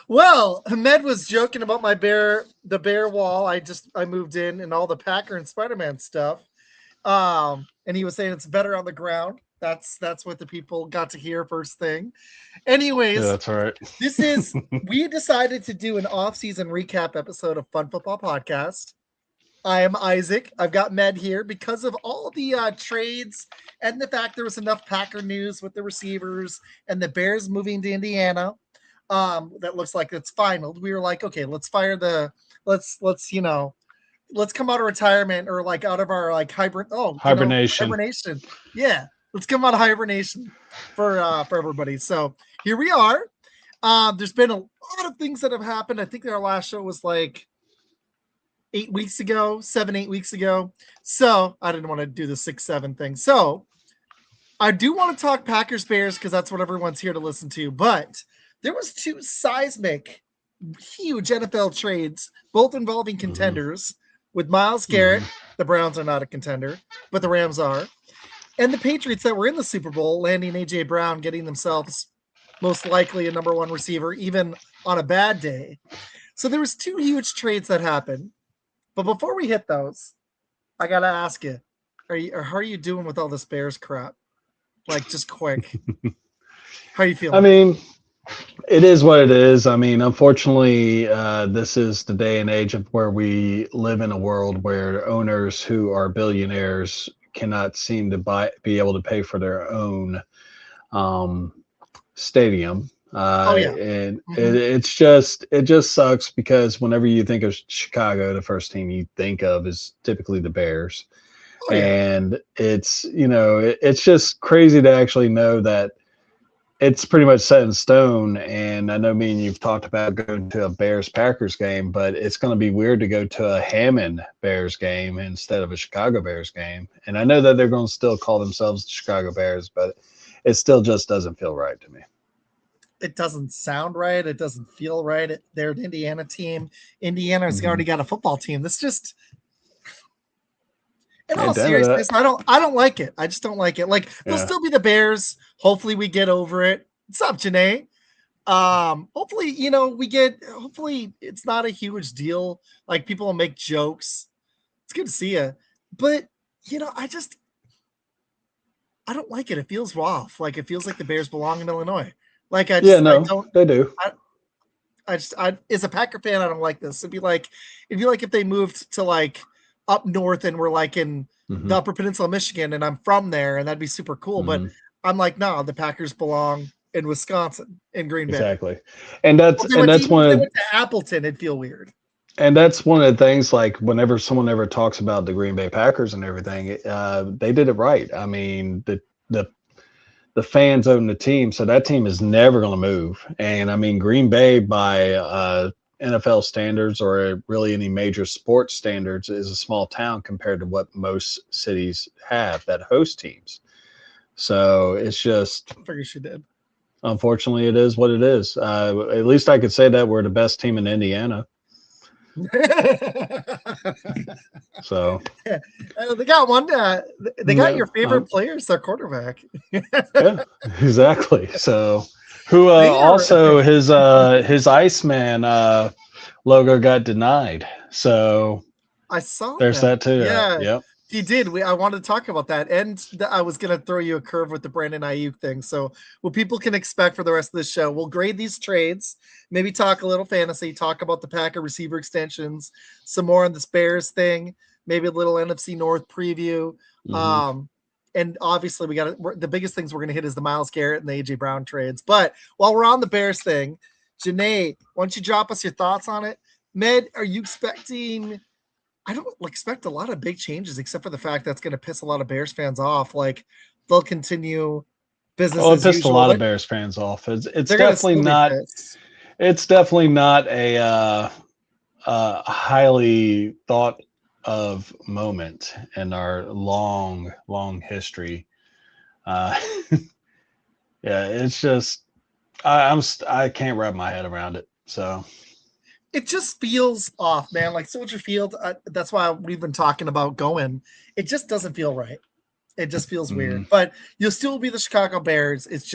Well, Ahmed was joking about the bear wall. I moved in and all the Packer and Spider-Man stuff. And he was saying it's better on the ground. That's what the people got to hear first thing. Yeah, Anyways, that's all right. we decided to do an off-season recap episode of Fun Football Podcast. I am Isaac. I've got Med here because of all the trades and the fact there was enough Packer news with the receivers and the Bears moving to Indiana. That looks like it's final. We were like, okay, let's let's come out of retirement or like out of our like Hibernation. hibernation. Yeah, let's come out of hibernation for everybody. So here we are. There's been a lot of things that have happened. I think our last show was like 8 weeks ago, 8 weeks ago. So I didn't want to do the 6-7 thing. So I do want to talk Packers Bears because that's what everyone's here to listen to. But there was two seismic, huge NFL trades, both involving contenders. With Myles Garrett, the Browns are not a contender, but the Rams are. And the Patriots that were in the Super Bowl, landing A.J. Brown, getting themselves most likely a number one receiver, even on a bad day. So there was two huge trades that happened. But before we hit those, I got to ask you, how are you doing with all this Bears crap? Like, just quick. How are you feeling? I mean, it is what it is. I mean, unfortunately, this is the day and age of where we live in a world where owners who are billionaires cannot seem to be able to pay for their own stadium. And it just sucks because whenever you think of Chicago, the first team you think of is typically the Bears. And it's, it's just crazy to actually know that it's pretty much set in stone. And I know me and you've talked about going to a Bears-Packers game, but it's going to be weird to go to a Hammond Bears game instead of a Chicago Bears game. And I know that they're going to still call themselves the Chicago Bears, but it still just doesn't feel right to me. It doesn't sound right. It doesn't feel right. They're an Indiana team. Indiana's already got a football team. That's just... In all seriousness, I don't like it. I just don't like it. Like, they'll still be the Bears. Hopefully we get over it. What's up, Janae? Hopefully, hopefully it's not a huge deal. Like, people will make jokes. It's good to see you. But, I don't like it. It feels off. Like, it feels like the Bears belong in Illinois. Like, they do. I as a Packer fan, I don't like this. It'd be like if they moved to like up north and we're like in the Upper Peninsula, Michigan, and I'm from there, and that'd be super cool. But I'm like, no, the Packers belong in Wisconsin, in Green Bay. Exactly. And that's one of they went to Appleton, it'd feel weird. And that's one of the things, like whenever someone ever talks about the Green Bay Packers and everything, they did it right. I mean, the fans own the team, so that team is never going to move. And I mean, Green Bay by NFL standards or really any major sports standards is a small town compared to what most cities have that host teams. So it's just, I figured she did. Unfortunately, it is what it is. At least I could say that we're the best team in Indiana. So they got one. They got your favorite player as their quarterback. Yeah, exactly. So who also his Iceman logo got denied. So I saw there's that too. Yeah. Yep. He did. I wanted to talk about that, and I was going to throw you a curve with the Brandon Ayuk thing. So, what people can expect for the rest of this show, we'll grade these trades, maybe talk a little fantasy, talk about the Packer receiver extensions, some more on the Bears thing, maybe a little NFC North preview. And obviously, the biggest things we're going to hit is the Myles Garrett and the AJ Brown trades. But while we're on the Bears thing, Janae, why don't you drop us your thoughts on it? Med, are you expecting? I don't expect a lot of big changes, except for the fact that's going to piss a lot of Bears fans off. Like, they'll continue business as usual. It pissed a lot of Bears fans off. It's definitely not. It's definitely not a highly thought of moment in our long history. Yeah, it's just I can't wrap my head around it. So. It just feels off, man. Like Soldier Field, that's why we've been talking about going. It just doesn't feel right. It just feels weird. But you'll still be the Chicago Bears. It's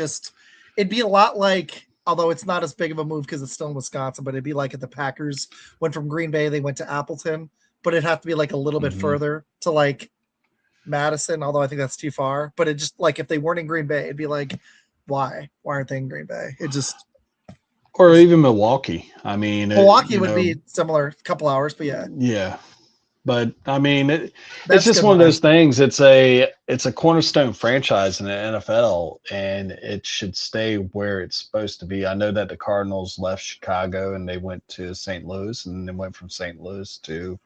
it'd be a lot like, although it's not as big of a move because it's still in Wisconsin, but it'd be like if the Packers went from Green Bay, they went to Appleton, but it'd have to be like a little bit further to like Madison, although I think that's too far. But it just like if they weren't in Green Bay, it'd be like, why aren't they in Green Bay? It just, or even Milwaukee. I mean, Milwaukee would be similar, a couple hours, but yeah. But I mean, it's just one of those things. It's a cornerstone franchise in the NFL, and it should stay where it's supposed to be. I know that the Cardinals left Chicago and they went to St. Louis, and then went from St. Louis to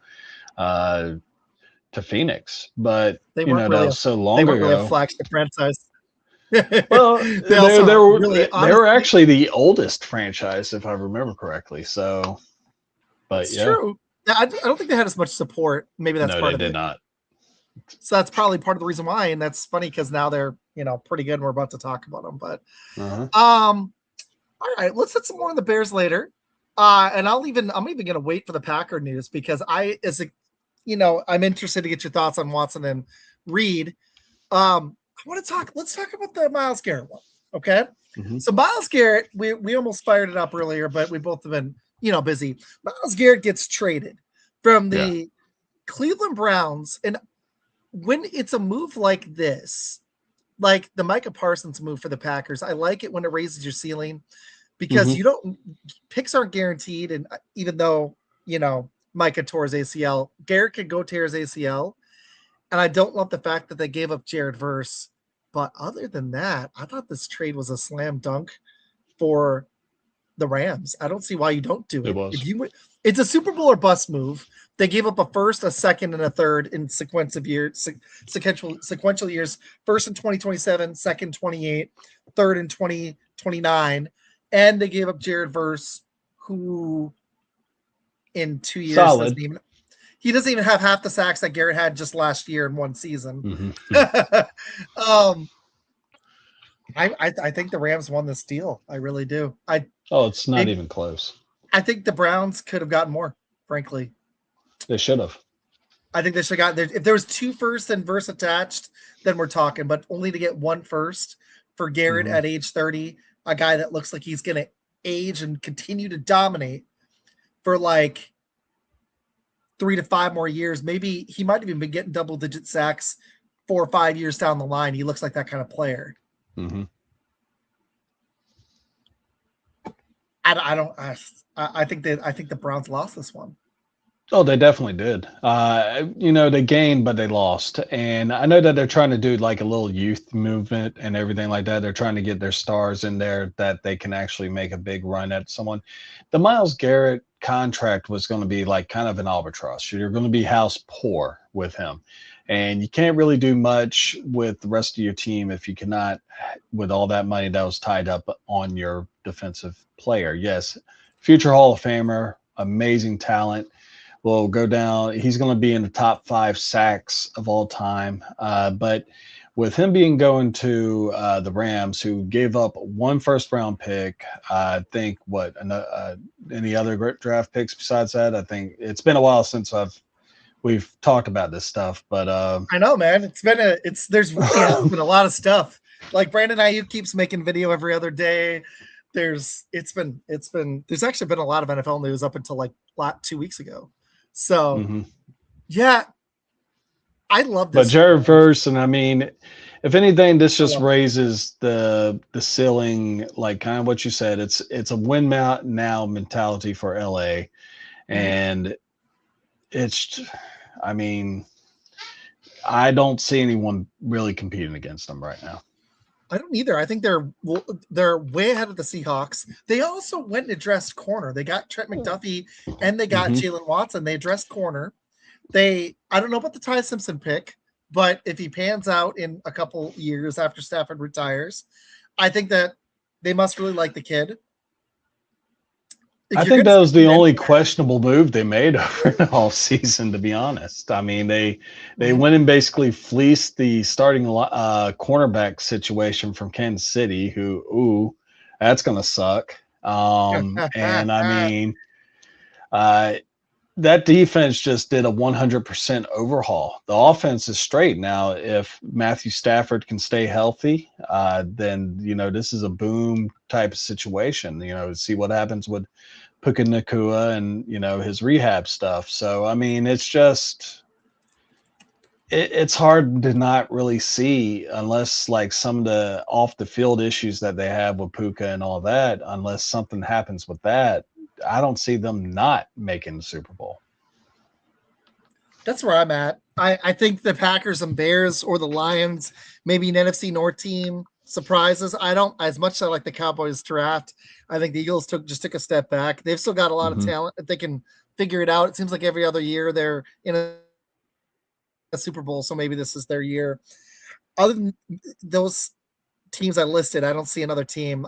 Phoenix. But that was so long ago. They weren't really a flagship franchise. Well, they were actually the oldest franchise, if I remember correctly. So, but it's true. I don't think they had as much support. Maybe that's part of it. No, they did not. So that's probably part of the reason why. And that's funny because now they're, pretty good and we're about to talk about them. But all right, let's hit some more on the Bears later. And I'm even gonna wait for the Packer news because I'm interested to get your thoughts on Watson and Reed. Let's talk about the Myles Garrett one. Okay. So Myles Garrett, we almost fired it up earlier, but we both have been busy. Myles Garrett gets traded from the Cleveland Browns. And when it's a move like this, like the Micah Parsons move for the Packers, I like it when it raises your ceiling because picks aren't guaranteed. And even though, Micah tore his ACL, Garrett could go tear his ACL. And I don't love the fact that they gave up Jared Verse. But other than that, I thought this trade was a slam dunk for the Rams. I don't see why you don't do it. It's a Super Bowl or bust move. They gave up a first, a second, and a third in sequential years. First in 2027, second 28, third in 2029, and they gave up Jared Verse, who in 2 years doesn't even have half the sacks that Garrett had just last year in one season. I think the Rams won this deal. I really do. It's not even close. I think the Browns could have gotten more, frankly. They should have. I think they should have got if there was 2 firsts and Verse attached, then we're talking. But only to get 1 first for Garrett at age 30, a guy that looks like he's going to age and continue to dominate for like 3 to 5 more years. Maybe he might have even been getting double-digit sacks 4 or 5 years down the line. He looks like that kind of player. I think the Browns lost this one. Oh, they definitely did. They gained, but they lost. And I know that they're trying to do like a little youth movement and everything like that. They're trying to get their stars in there that they can actually make a big run at someone. The Myles Garrett contract was going to be like kind of an albatross. You're going to be house poor with him. And you can't really do much with the rest of your team if you cannot, with all that money that was tied up on your defensive player. Yes, future Hall of Famer, amazing talent, will go down. He's going to be in the top 5 sacks of all time. But with him going to the Rams, who gave up 1 first-round pick, I think any other draft picks besides that? I think it's been a while since we've talked about this stuff, but I know, man. There's been a lot of stuff. Like Brandon Ayuk keeps making video every other day. There's actually been a lot of NFL news up until like 2 weeks ago. So yeah, I love this. But Jared Verse, and I mean, if anything, this just raises the ceiling, like kind of what you said. It's a win now mentality for LA, and I don't see anyone really competing against them right now. I don't either. I think they're way ahead of the Seahawks. They also went and addressed corner. They got Trent McDuffie and they got Jalen Watson. They addressed corner. I don't know about the Ty Simpson pick, but if he pans out in a couple years after Stafford retires, I think that they must really like the kid. I think that was the only questionable move they made over the offseason, to be honest. I mean, they went and basically fleeced the starting cornerback situation from Kansas City, that's going to suck. And I mean, that defense just did a 100% overhaul. The offense is straight now. If Matthew Stafford can stay healthy, then this is a boom type of situation. See what happens with Puka Nacua and his rehab stuff. So I mean, it's just it's hard to not really see unless like some of the off the field issues that they have with Puka and all that. Unless something happens with that, I don't see them not making the Super Bowl. That's where I'm at. I think the Packers and Bears or the Lions, maybe an NFC North team surprises. I don't, as much as I like the Cowboys draft, I think the Eagles took a step back. They've still got a lot of talent. If they can figure it out, it seems like every other year they're in a Super Bowl, so maybe this is their year. Other than those teams I listed, I don't see another team.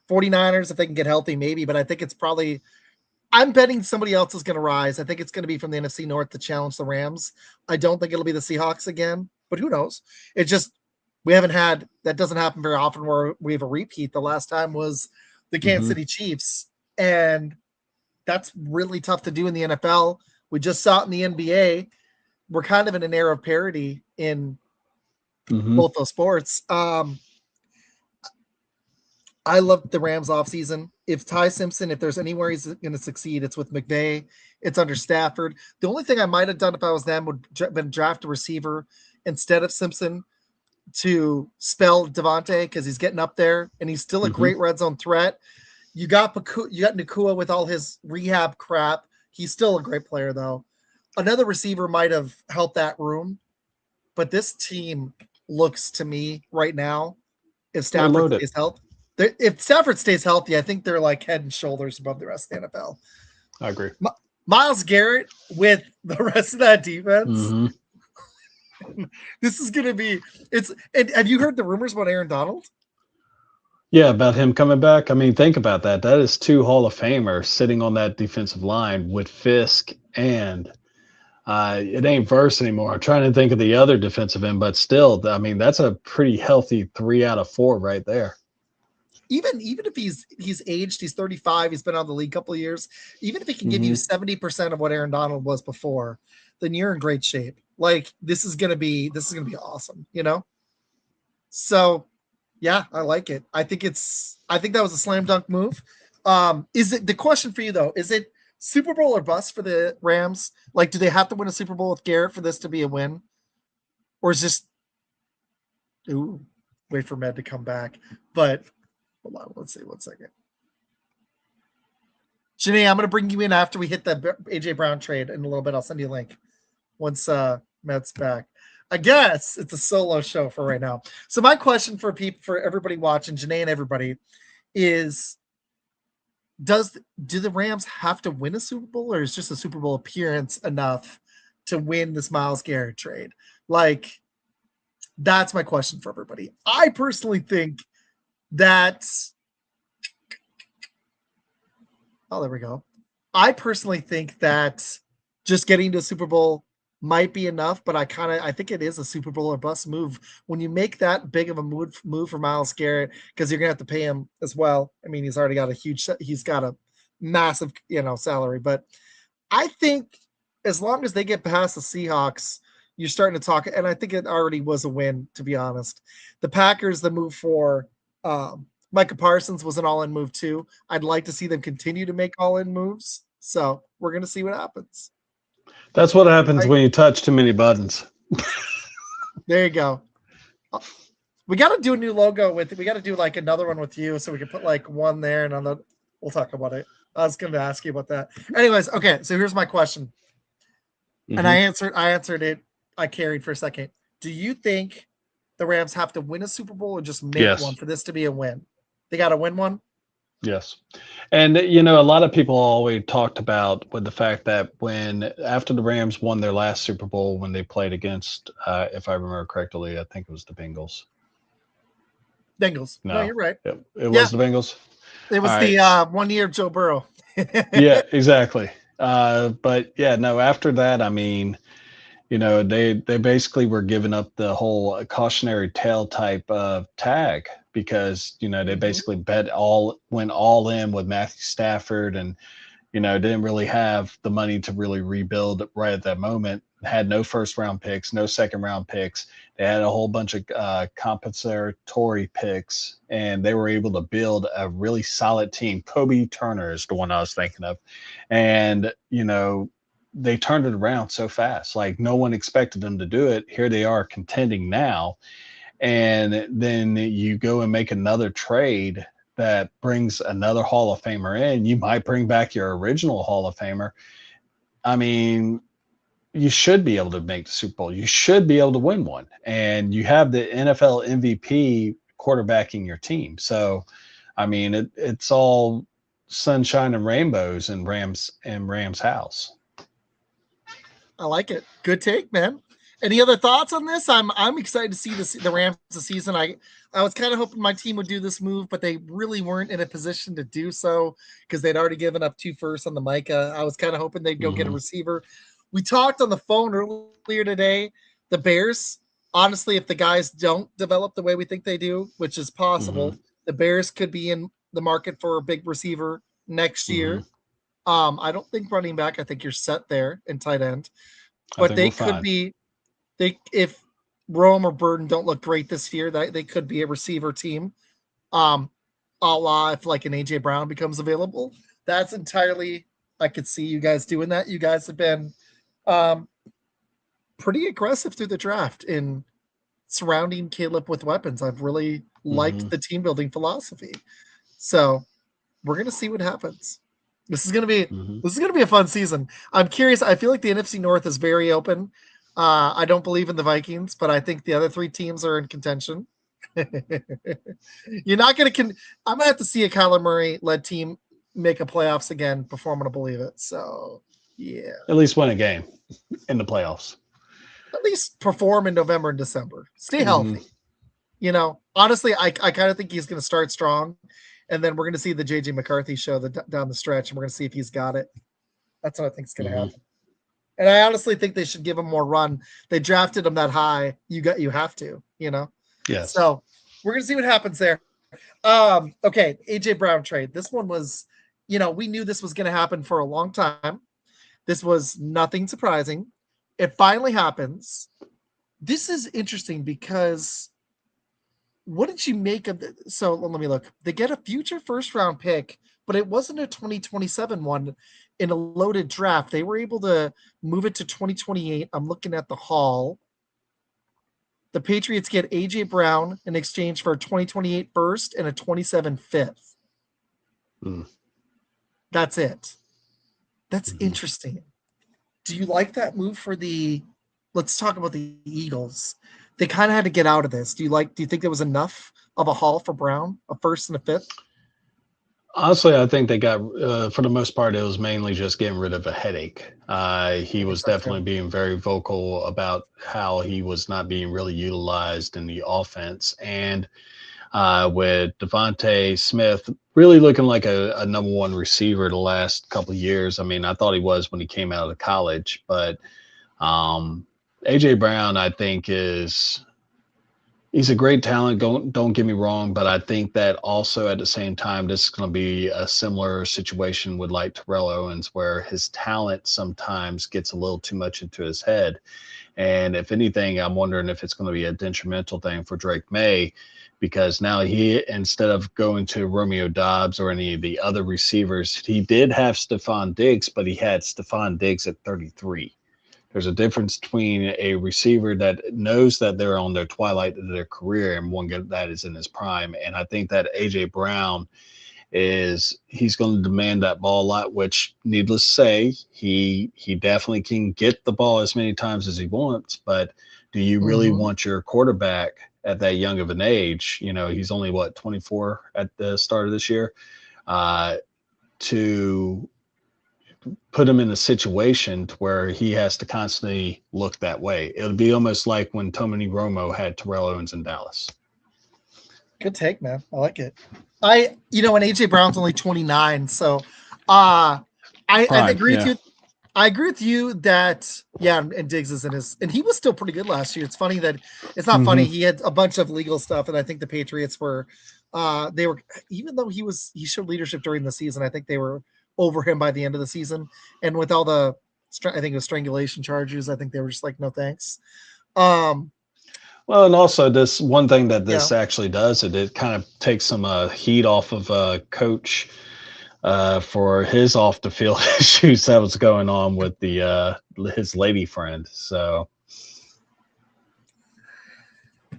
49ers, if they can get healthy, maybe, but I think it's probably – I'm betting somebody else is going to rise. I think it's going to be from the NFC North to challenge the Rams. I don't think it'll be the Seahawks again, but who knows? It's just we haven't had – that doesn't happen very often where we have a repeat. The last time was the Kansas City Chiefs, and that's really tough to do in the NFL. We just saw it in the NBA. We're kind of in an era of parity in both those sports. I love the Rams offseason. If Ty Simpson, if there's anywhere he's going to succeed, it's with McVay. It's under Stafford. The only thing I might have done if I was them would have been draft a receiver instead of Simpson to spell Devontae because he's getting up there and he's still a great red zone threat. You got Nacua with all his rehab crap. He's still a great player though. Another receiver might have helped that room, but this team looks to me right now, if Stafford stays healthy. If Stafford stays healthy, I think they're like head and shoulders above the rest of the NFL. I agree. Myles Garrett with the rest of that defense. This is going to be and have you heard the rumors about Aaron Donald? Yeah, about him coming back. I mean, think about that. That is 2 Hall of Famers sitting on that defensive line with Fisk and it ain't Verse anymore. I'm trying to think of the other defensive end, but still, I mean, that's a pretty healthy 3 out of 4 right there. Even if he's aged, he's 35, he's been on the league a couple of years. Even if he can give you 70% of what Aaron Donald was before, then you're in great shape. Like this is gonna be awesome, So yeah, I like it. I think that was a slam dunk move. Is it the question for you though? Is it Super Bowl or bust for the Rams? Like, do they have to win a Super Bowl with Garrett for this to be a win? Or is just wait for Med to come back. But hold on, let's see 1 second. Janae, I'm going to bring you in after we hit the AJ Brown trade in a little bit. I'll send you a link once Matt's back. I guess it's a solo show for right now. So my question for everybody watching, Janae and everybody, is do the Rams have to win a Super Bowl, or is just a Super Bowl appearance enough to win this Myles Garrett trade? Like, that's my question for everybody. I personally think that there we go. I personally think that just getting to a Super Bowl might be enough, but I think it is a Super Bowl or bust move when you make that big of a move for Myles Garrett, because you're gonna have to pay him as well. I mean, he's got a massive salary, but I think as long as they get past the Seahawks, you're starting to talk, and I think it already was a win, to be honest. The Packers, the move for Micah Parsons was an all-in move too. I'd like to see them continue to make all-in moves. So we're going to see what happens. That's what happens when you touch too many buttons. There you go. We got to do a new logo we got to do like another one with you, so we can put like one there and we'll talk about it. I was going to ask you about that. Anyways, okay. So here's my question. And I answered it. I carried for a second. Do you think the Rams have to win a Super Bowl or just make one for this to be a win? They got to win one? Yes. And, a lot of people always talked about with the fact that after the Rams won their last Super Bowl, when they played against, if I remember correctly, I think it was the Bengals. No, you're right. It was the Bengals. It was the 1 year of Joe Burrow. Yeah, exactly. But yeah, no, after that, I mean, they basically were giving up the whole cautionary tale type of tag because, they basically went all in with Matthew Stafford and, didn't really have the money to really rebuild right at that moment. Had no first round picks, no second round picks. They had a whole bunch of compensatory picks, and they were able to build a really solid team. Kobe Turner is the one I was thinking of. And, they turned it around so fast. Like no one expected them to do it. Here they are contending now. And then you go and make another trade that brings another Hall of Famer in. You might bring back your original Hall of Famer. I mean, you should be able to make the Super Bowl. You should be able to win one. And you have the NFL MVP quarterbacking your team. So, I mean, it's all sunshine and rainbows in Rams house. I like it. Good take, man. Any other thoughts on this? I'm excited to see the Rams this season. I was kind of hoping my team would do this move, but they really weren't in a position to do so because they'd already given up 2 firsts on the Micah. I was kind of hoping they'd go get a receiver. We talked on the phone earlier today. The Bears, honestly, if the guys don't develop the way we think they do, which is possible, the Bears could be in the market for a big receiver next year. I don't think running back. I think you're set there in tight end, but they could be. If Rome or Burden don't look great this year, they could be a receiver team. A la if like an AJ Brown becomes available. That's entirely, I could see you guys doing that. You guys have been pretty aggressive through the draft in surrounding Caleb with weapons. I've really liked the team building philosophy. So we're gonna see what happens. This is gonna be a fun season. I'm curious. I feel like the NFC North is very open. I don't believe in the Vikings, but I think the other 3 teams are in contention. You're not going to I'm going to have to see a Kyler Murray-led team make a playoffs again before I'm going to believe it. So, yeah. At least win a game in the playoffs. At least perform in November and December. Stay healthy. Honestly, I kind of think he's going to start strong, and then we're going to see the J.J. McCarthy show down the stretch, and we're going to see if he's got it. That's what I think is going to happen. And I honestly think they should give him more run. They drafted him that high. You have to, Yes. So we're going to see what happens there. Okay. AJ Brown trade. This one was, we knew this was going to happen for a long time. This was nothing surprising. It finally happens. This is interesting because what did you make of it? So let me look. They get a future first round pick, but it wasn't a 2027 one in a loaded draft. They were able to move it to 2028. I'm looking at the haul. The Patriots get AJ Brown in exchange for a 2028 first and a 27 fifth. That's it. That's interesting. Do you like that move for let's talk about the Eagles. They kind of had to get out of this. Do you think there was enough of a haul for Brown, a first and a fifth? Honestly, I think they got, for the most part, it was mainly just getting rid of a headache. He was definitely being very vocal about how he was not being really utilized in the offense. And with Devontae Smith really looking like a number 1 receiver the last couple of years. I mean, I thought he was when he came out of college, but A.J. Brown, I think, he's a great talent. Don't get me wrong, but I think that also at the same time, this is going to be a similar situation with like Terrell Owens, where his talent sometimes gets a little too much into his head. And if anything, I'm wondering if it's going to be a detrimental thing for Drake May, because now he, instead of going to Romeo Doubs or any of the other receivers, he did have Stephon Diggs, but he had Stephon Diggs at 33. There's a difference between a receiver that knows that they're on their twilight of their career and one that is in his prime. And I think that A.J. Brown he's going to demand that ball a lot, which, needless to say, he definitely can get the ball as many times as he wants. But do you really want your quarterback at that young of an age? He's only 24 at the start of this year, to put him in a situation to where he has to constantly look that way. It would be almost like when Tony Romo had Terrell Owens in Dallas. Good take, man. I like it. And AJ Brown's only 29, so I agree with you. I agree with you that and Diggs is and he was still pretty good last year. It's funny that it's not funny. He had a bunch of legal stuff, and I think the Patriots were even though he showed leadership during the season, I think they were over him by the end of the season. And with all the, I think it was strangulation charges, I think they were just like, no thanks. Well, and also this one thing that this actually does, it kind of takes some heat off of coach for his off the field issues that was going on with the his lady friend. So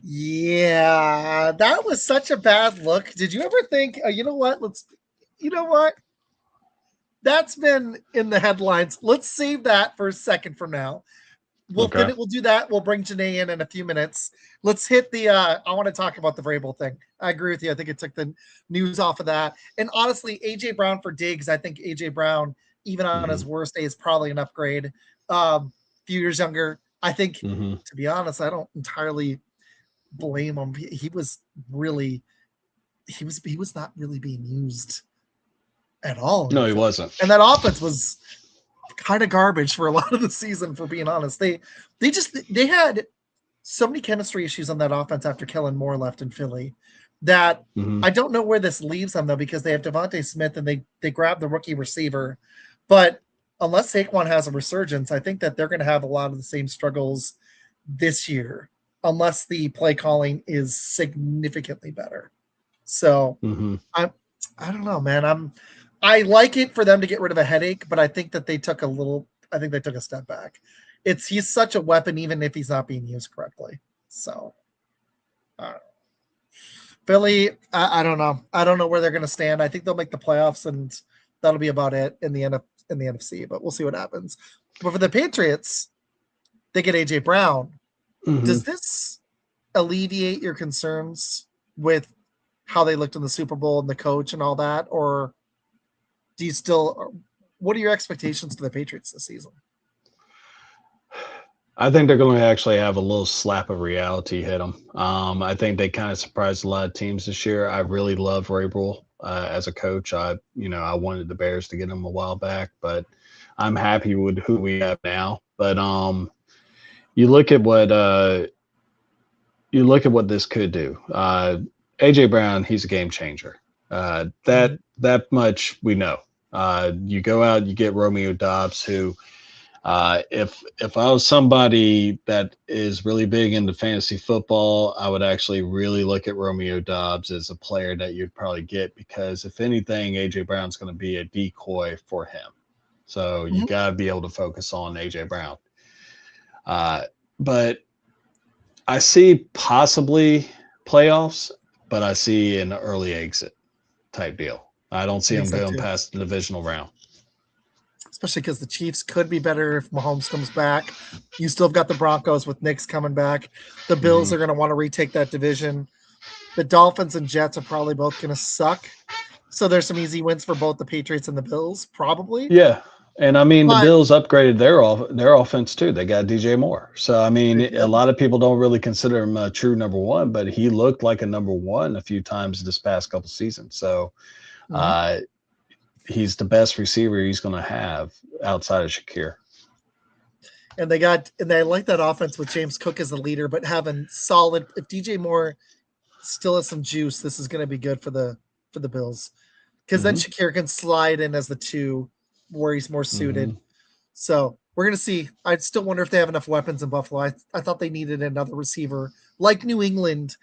yeah, that was such a bad look. Did you ever think, you know what? That's been in the headlines. Let's save that for a second from now. We'll do that. We'll bring Janae in a few minutes. Let's hit the I want to talk about the Vrabel thing. I agree with you. I think it took the news off of that. And honestly, AJ Brown for Diggs, I think AJ Brown, even on his worst day, is probably an upgrade. Few years younger. I think, to be honest, I don't entirely blame him. He was not really being used at all. No, he wasn't. And that offense was kind of garbage for a lot of the season, for being honest. They had so many chemistry issues on that offense after Kellen Moore left in Philly that I don't know where this leaves them, though, because they have Devontae Smith and they grab the rookie receiver. But unless Saquon has a resurgence, I think that they're going to have a lot of the same struggles this year, unless the play calling is significantly better. So I don't know, man. I like it for them to get rid of a headache, but I think that they took a step back. He's such a weapon, even if he's not being used correctly. So, Philly, I don't know. I don't know where they're going to stand. I think they'll make the playoffs, and that'll be about it in the NFC. But we'll see what happens. But for the Patriots, they get AJ Brown. Does this alleviate your concerns with how they looked in the Super Bowl and the coach and all that, or do you still? What are your expectations for the Patriots this season? I think they're going to actually have a little slap of reality hit them. I think they kind of surprised a lot of teams this year. I really love Vrabel as a coach. I wanted the Bears to get him a while back, but I'm happy with who we have now. But you look at what this could do. AJ Brown, he's a game changer. That much we know. You go out, you get Romeo Doubs, who, if I was somebody that is really big into fantasy football, I would actually really look at Romeo Doubs as a player that you'd probably get, because if anything, AJ Brown's going to be a decoy for him. So you got to be able to focus on AJ Brown. But I see possibly playoffs, but I see an early exit type deal. I don't see them going past the divisional round. Especially because the Chiefs could be better if Mahomes comes back. You still have got the Broncos with Knicks coming back. The Bills are going to want to retake that division. The Dolphins and Jets are probably both going to suck. So there's some easy wins for both the Patriots and the Bills, probably. Yeah. And I mean, the Bills upgraded their offense too. They got DJ Moore. So, I mean, a lot of people don't really consider him a true number one, but he looked like a number one a few times this past couple seasons. So, he's the best receiver he's going to have outside of Shakir. And they like that offense with James Cook as the leader, but having solid. If DJ Moore still has some juice, this is going to be good for the Bills, because then Shakir can slide in as the 2 where he's more suited. So we're going to see. I still wonder if they have enough weapons in Buffalo. I thought they needed another receiver like New England.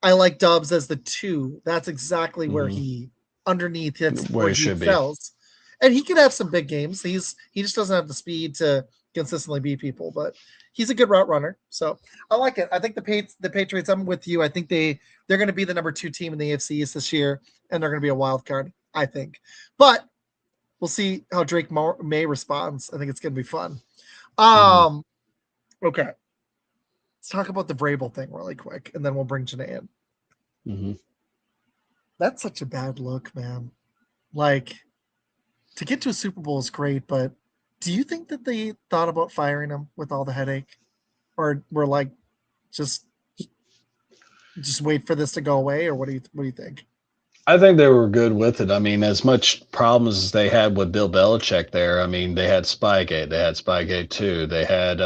I like Doubs as the 2. That's exactly where he underneath hits where he excels. And he can have some big games. He just doesn't have the speed to consistently beat people, but he's a good route runner. So I like it. I think the Patriots, I'm with you. I think they're going to be the number 2 team in the AFC East this year, and they're going to be a wild card, I think. But we'll see how Drake May responds. I think it's going to be fun. Okay. Let's talk about the Vrabel thing really quick, and then we'll bring Janae in. That's such a bad look, man. Like, to get to a Super Bowl is great, but do you think that they thought about firing him with all the headache? Or were like, just wait for this to go away? Or what do you think? I think they were good with it. I mean, as much problems as they had with Bill Belichick there, I mean, they had Spygate. They had Spygate 2. They had,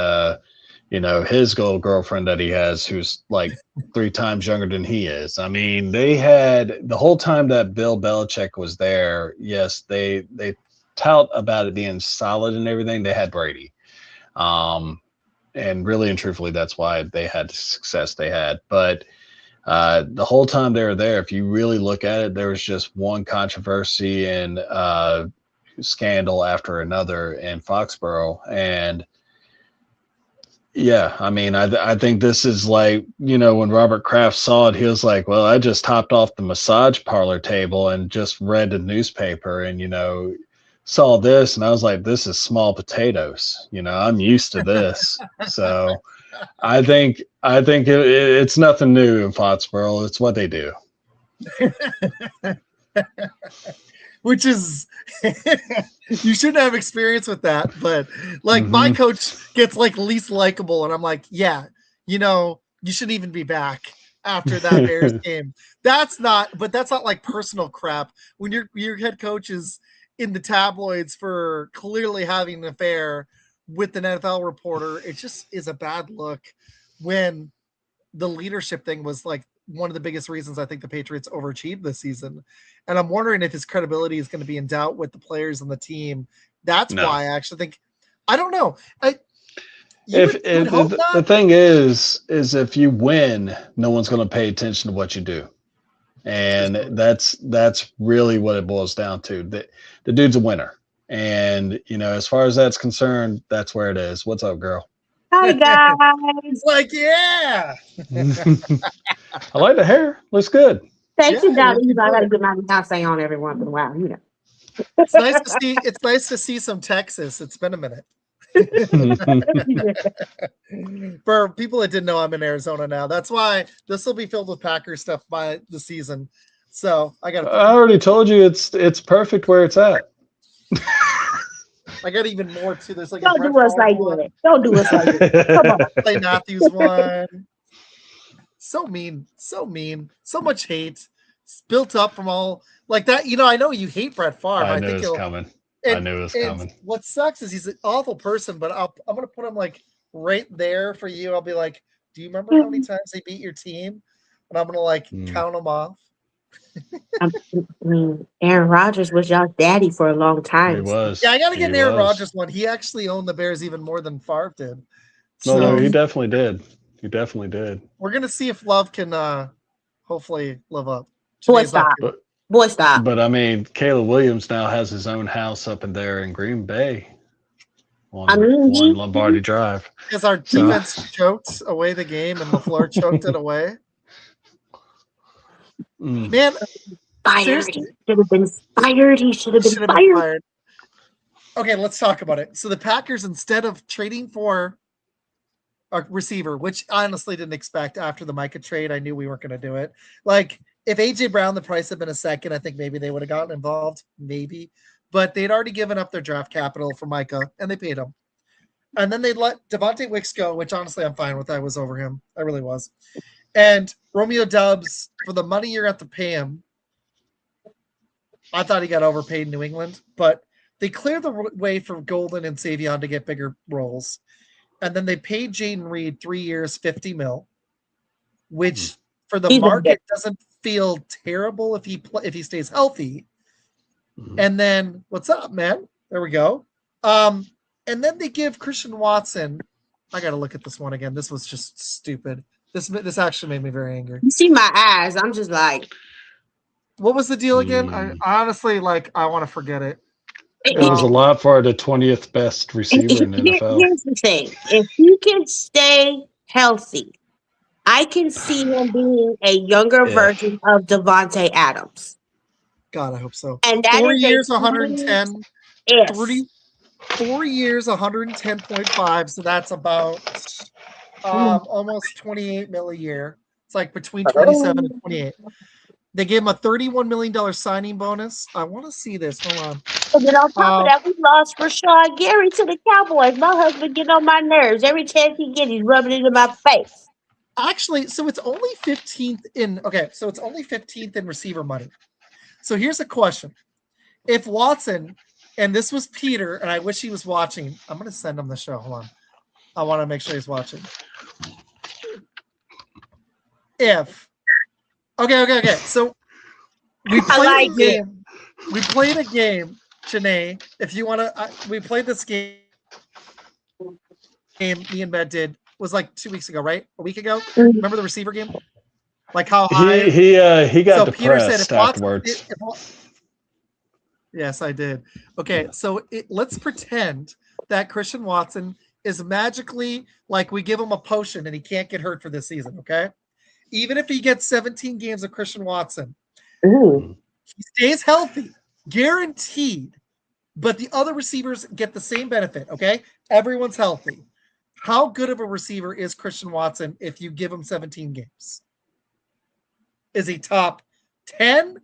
his girlfriend that he has, who's like 3 times younger than he is. I mean, they had the whole time that Bill Belichick was there. Yes, they tout about it being solid and everything, they had Brady. And really and truthfully, that's why they had the success they had. But the whole time they were there, if you really look at it, there was just one controversy and scandal after another in Foxborough. And yeah, I mean, I think this is like, when Robert Kraft saw it, he was like, well, I just hopped off the massage parlor table and just read the newspaper and, saw this. And I was like, this is small potatoes. I'm used to this. So I think it's nothing new in Foxborough. It's what they do. Which is, you shouldn't have experience with that, but like my coach gets like least likable, and I'm like, yeah, you shouldn't even be back after that Bears game. That's not like personal crap. When your head coach is in the tabloids for clearly having an affair with an NFL reporter, it just is a bad look when the leadership thing was like one of the biggest reasons I think the Patriots overachieved this season. And I'm wondering if his credibility is going to be in doubt with the players and the team. That's why I actually think, I don't know. The thing is if you win, no one's going to pay attention to what you do. And that's really what it boils down to. The dude's a winner. And, as far as that's concerned, that's where it is. What's up, girl? Hi, guys. Like, yeah. I like the hair. Looks good. Thank you, Dolly. I got to get my fiance on every once in a while. It's nice to see some Texas. It's been a minute. For people that didn't know, I'm in Arizona now. That's why this will be filled with Packers stuff by the season. So I already told you it's perfect where it's at. I got even more too. There's like Don't do us like that. Don't do us like that. Come on. Clay Matthews one. So mean. So much hate. It's built up from all like that. I know you hate Brett Favre. I knew it was coming. I knew it was coming. What sucks is he's an awful person, but I'm gonna put him like right there for you. I'll be like, do you remember how many times they beat your team? And I'm gonna like count them off. Aaron Rodgers was y'all's daddy for a long time. He was. Yeah, I gotta get an Aaron Rodgers one. He actually owned the Bears even more than Favre did. No, he definitely did. He definitely did. We're gonna see if Love can hopefully live up. Boy, stop. Boy, stop. But I mean, Caleb Williams now has his own house up in there in Green Bay. On Lombardi Drive. Because our defense choked away the game and LaFleur choked it away. Man, fired. He should have been fired. He should have been fired. Okay, let's talk about it. So the Packers, instead of trading for a receiver, which I honestly didn't expect after the Micah trade, I knew we weren't going to do it. Like, if A.J. Brown, the price had been a second, I think maybe they would have gotten involved. Maybe. But they'd already given up their draft capital for Micah, and they paid him. And then they let Devontae Wicks go, which honestly I'm fine with. I was over him. I really was. And Romeo Doubs, for the money you're going to have to pay him, I thought he got overpaid in New England, but they cleared the way for Golden and Savion to get bigger roles. And then they paid Jayden Reed 3 years, $50 million, which for the market doesn't feel terrible if he stays healthy. And then what's up, man? There we go. And then they give Christian Watson. I got to look at this one again. This was just stupid. This actually made me very angry. You see my eyes. I'm just like, what was the deal again? I honestly, I want to forget it. It was a lot for the 20th best receiver in the NFL. Here's the thing. If he can stay healthy, I can see him being a younger version of Devontae Adams. God, I hope so. And that 4 years, 110. 4 years, 110.5. So that's about almost 28 mil a year. It's like between 27 and 28. They gave him a $31 million signing bonus. I want to see this. Hold on. And then on top of that, we lost Rashawn Gary to the Cowboys. My husband get on my nerves. Every chance he gets, he's rubbing it in my face. Actually, so it's only 15th in receiver money. So here's a question. If Watson, and this was Peter, and I wish he was watching. I'm going to send him the show. Hold on. I want to make sure he's watching. Okay. So we played a game. Janae, if you want to, we played this game. Me and Med did was like 2 weeks ago, right? A week ago. Remember the receiver game? Like how high he got depressed afterwards. Yes, I did. Okay, so let's pretend that Christian Watson is magically like we give him a potion and he can't get hurt for this season. Okay, even if he gets 17 games of Christian Watson, he stays healthy, guaranteed. But the other receivers get the same benefit. Okay, everyone's healthy. How good of a receiver is Christian Watson if you give him 17 games? Is he top 10?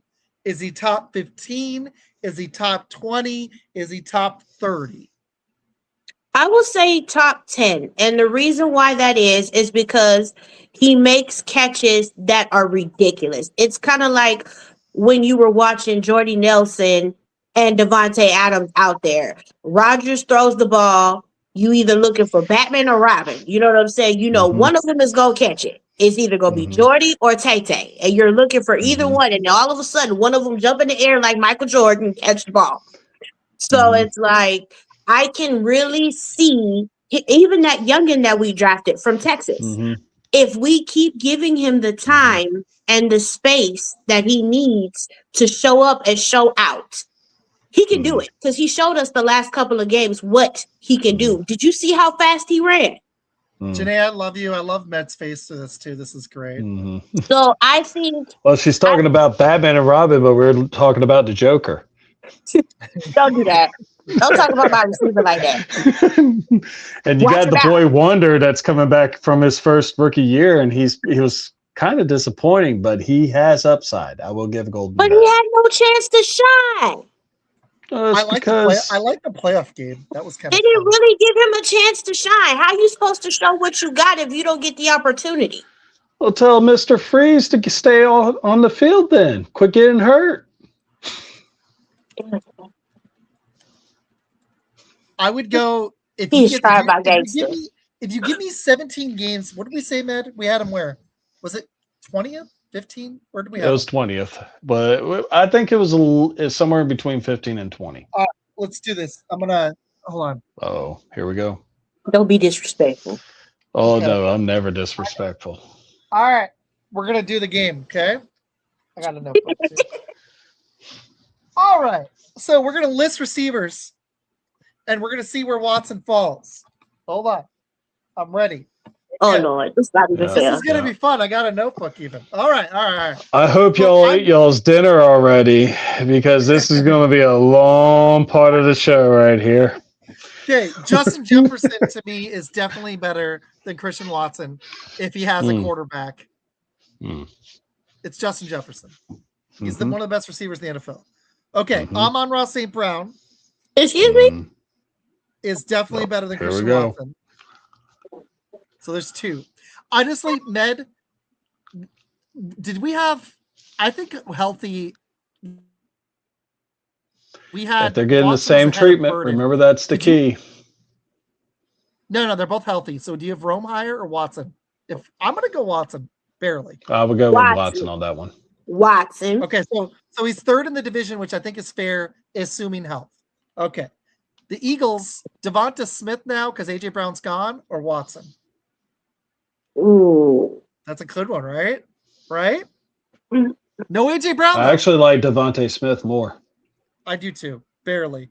Is he top 15? Is he top 20? Is he top 30? I will say top 10. And the reason why that is because he makes catches that are ridiculous. It's kind of like when you were watching Jordy Nelson and Devontae Adams out there. Rodgers throws the ball. You either looking for Batman or Robin. You know what I'm saying? You know, one of them is going to catch it. It's either going to be Jordy or Tay-Tay. And you're looking for either one. And all of a sudden, one of them jump in the air like Michael Jordan, catch the ball. So it's like, I can really see even that youngin that we drafted from Texas. If we keep giving him the time and the space that he needs to show up and show out, he can do it, because he showed us the last couple of games what he can do. Did you see how fast he ran? Janae, I love you. I love Med's face to this too. This is great. So I think. Well, she's talking about Batman and Robin, but we're talking about the Joker. Don't do that. Don't talk about my receiver like that. And you got the boy Wonder that's coming back from his first rookie year, and he was kind of disappointing, but he has upside. I will give Golden. But he had no chance to shine. I like the playoff game. That was kind of. They didn't really give him a chance to shine. How are you supposed to show what you got if you don't get the opportunity? Well, tell Mr. Freeze to stay on the field then. Quit getting hurt. I would go if you give me 17 games. What did we say, Med? We had him where? Was it 20th? 15? Where did we have? It was 20th, but I think it was somewhere between 15 and 20. Let's do this. I'm gonna hold on. Oh, here we go. Don't be disrespectful. Oh okay. No, I'm never disrespectful. All right, we're gonna do the game. Okay, I got a notebook too. All right, so we're gonna list receivers, and we're gonna see where Watson falls. Hold on, I'm ready. Oh Lord, this is gonna be fun. I got a notebook even. All right. I hope y'all ate y'all's dinner already, because this is gonna be a long part of the show right here. Okay, Justin Jefferson to me is definitely better than Christian Watson if he has a quarterback. It's Justin Jefferson. He's one of the best receivers in the NFL. Okay, Amon-Ra St. Brown. Excuse me? Is definitely better than Christian Watson. So there's two. Honestly, Med, did we have, I think, healthy? We had. If they're getting the same treatment, remember that's the key. No, they're both healthy. So do you have Rome higher or Watson? If I'm going to go Watson, barely. I would go with Watson on that one. Watson. Okay, so he's third in the division, which I think is fair, assuming health. Okay. The Eagles, Devonta Smith now because A.J. Brown's gone, or Watson? Ooh. That's a good one, right? Right? No A.J. Brown. I actually like Devonta Smith more. I do too, barely.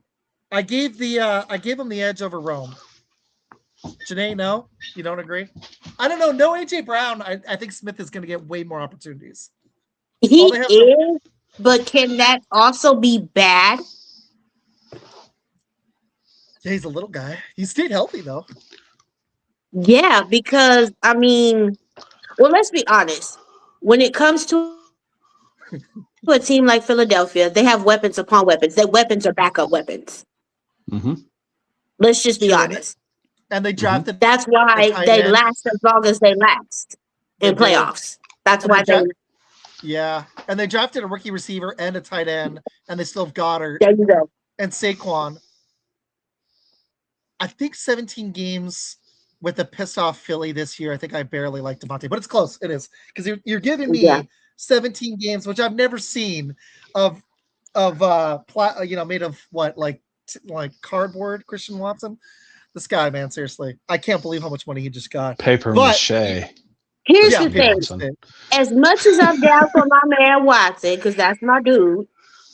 I gave him the edge over Rome. Janae, no? You don't agree? I don't know. No A.J. Brown. I think Smith is going to get way more opportunities. He is, but can that also be bad? Yeah, he's a little guy. He stayed healthy, though. Yeah, because, I mean, well, let's be honest. When it comes to a team like Philadelphia, they have weapons upon weapons. Their weapons are backup weapons. Let's just be honest. And they drafted. That's why they last as long as they last in playoffs. That's why they. Yeah, and they drafted a rookie receiver and a tight end, and they still have Goddard. There you go. And Saquon. I think 17 games with a pissed off Philly this year. I think I barely like Devontae, but it's close. It is, because you're giving me 17 games, which I've never seen, of of made of what, like cardboard. Christian Watson, this guy, man, seriously, I can't believe how much money he just got. Paper mache. Here's the thing: as much as I'm down for my man Watson, because that's my dude,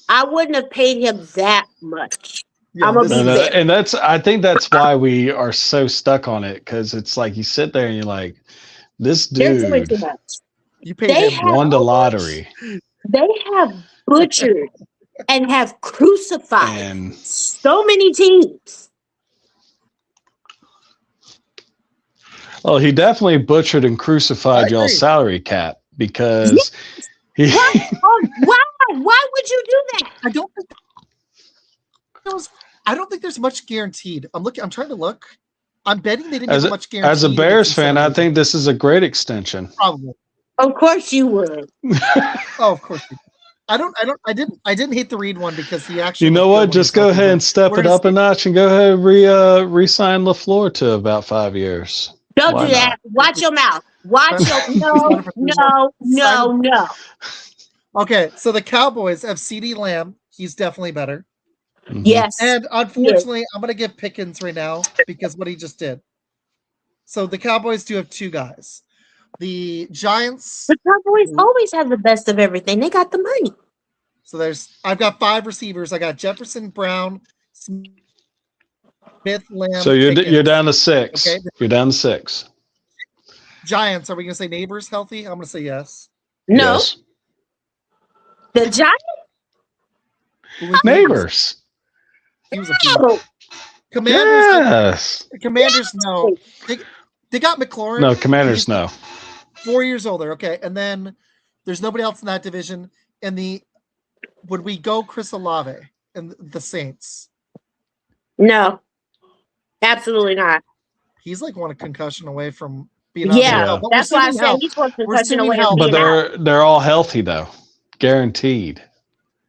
I wouldn't have paid him that much. Yeah, I'm gonna be fair. And I think that's why we are so stuck on it, because it's like you sit there and you're like, this dude, you paid him. Won the lottery. They have butchered and have crucified so many teams. Well, he definitely butchered and crucified y'all's salary cap, because he. Why? Why would you do that? I don't think there's much guaranteed. I'm trying to look. I'm betting they didn't have much guaranteed. As a Bears fan, I think this is a great extension. Probably. Of course you would. Oh, of course you would. I didn't hate the Reed one because he actually. You know what? Just go ahead and step it up a notch and go ahead and re-sign LaFleur to about 5 years. Don't do that. Watch your mouth. No. Okay, so the Cowboys have CeeDee Lamb. He's definitely better. Mm-hmm. Yes. And unfortunately, I'm going to give Pickens right now because what he just did. So the Cowboys do have two guys. The Giants. The Cowboys always have the best of everything. They got the money. So I've got 5 receivers. I got Jefferson, Brown, Smith, Lamb. So you're down to 6. Okay. You're down to 6. Giants. Are we going to say Neighbors healthy? I'm going to say yes. No. Yes. The Giants. Neighbors. He was a Commanders. Yes. Commanders. No. They got McLaurin. No, Commanders. No. 4 years older. Okay, and then there's nobody else in that division. Would we go Chris Olave and the Saints? No, absolutely not. He's like one concussion away from being out. That's why I said he's one concussion away. But they're all healthy though, guaranteed.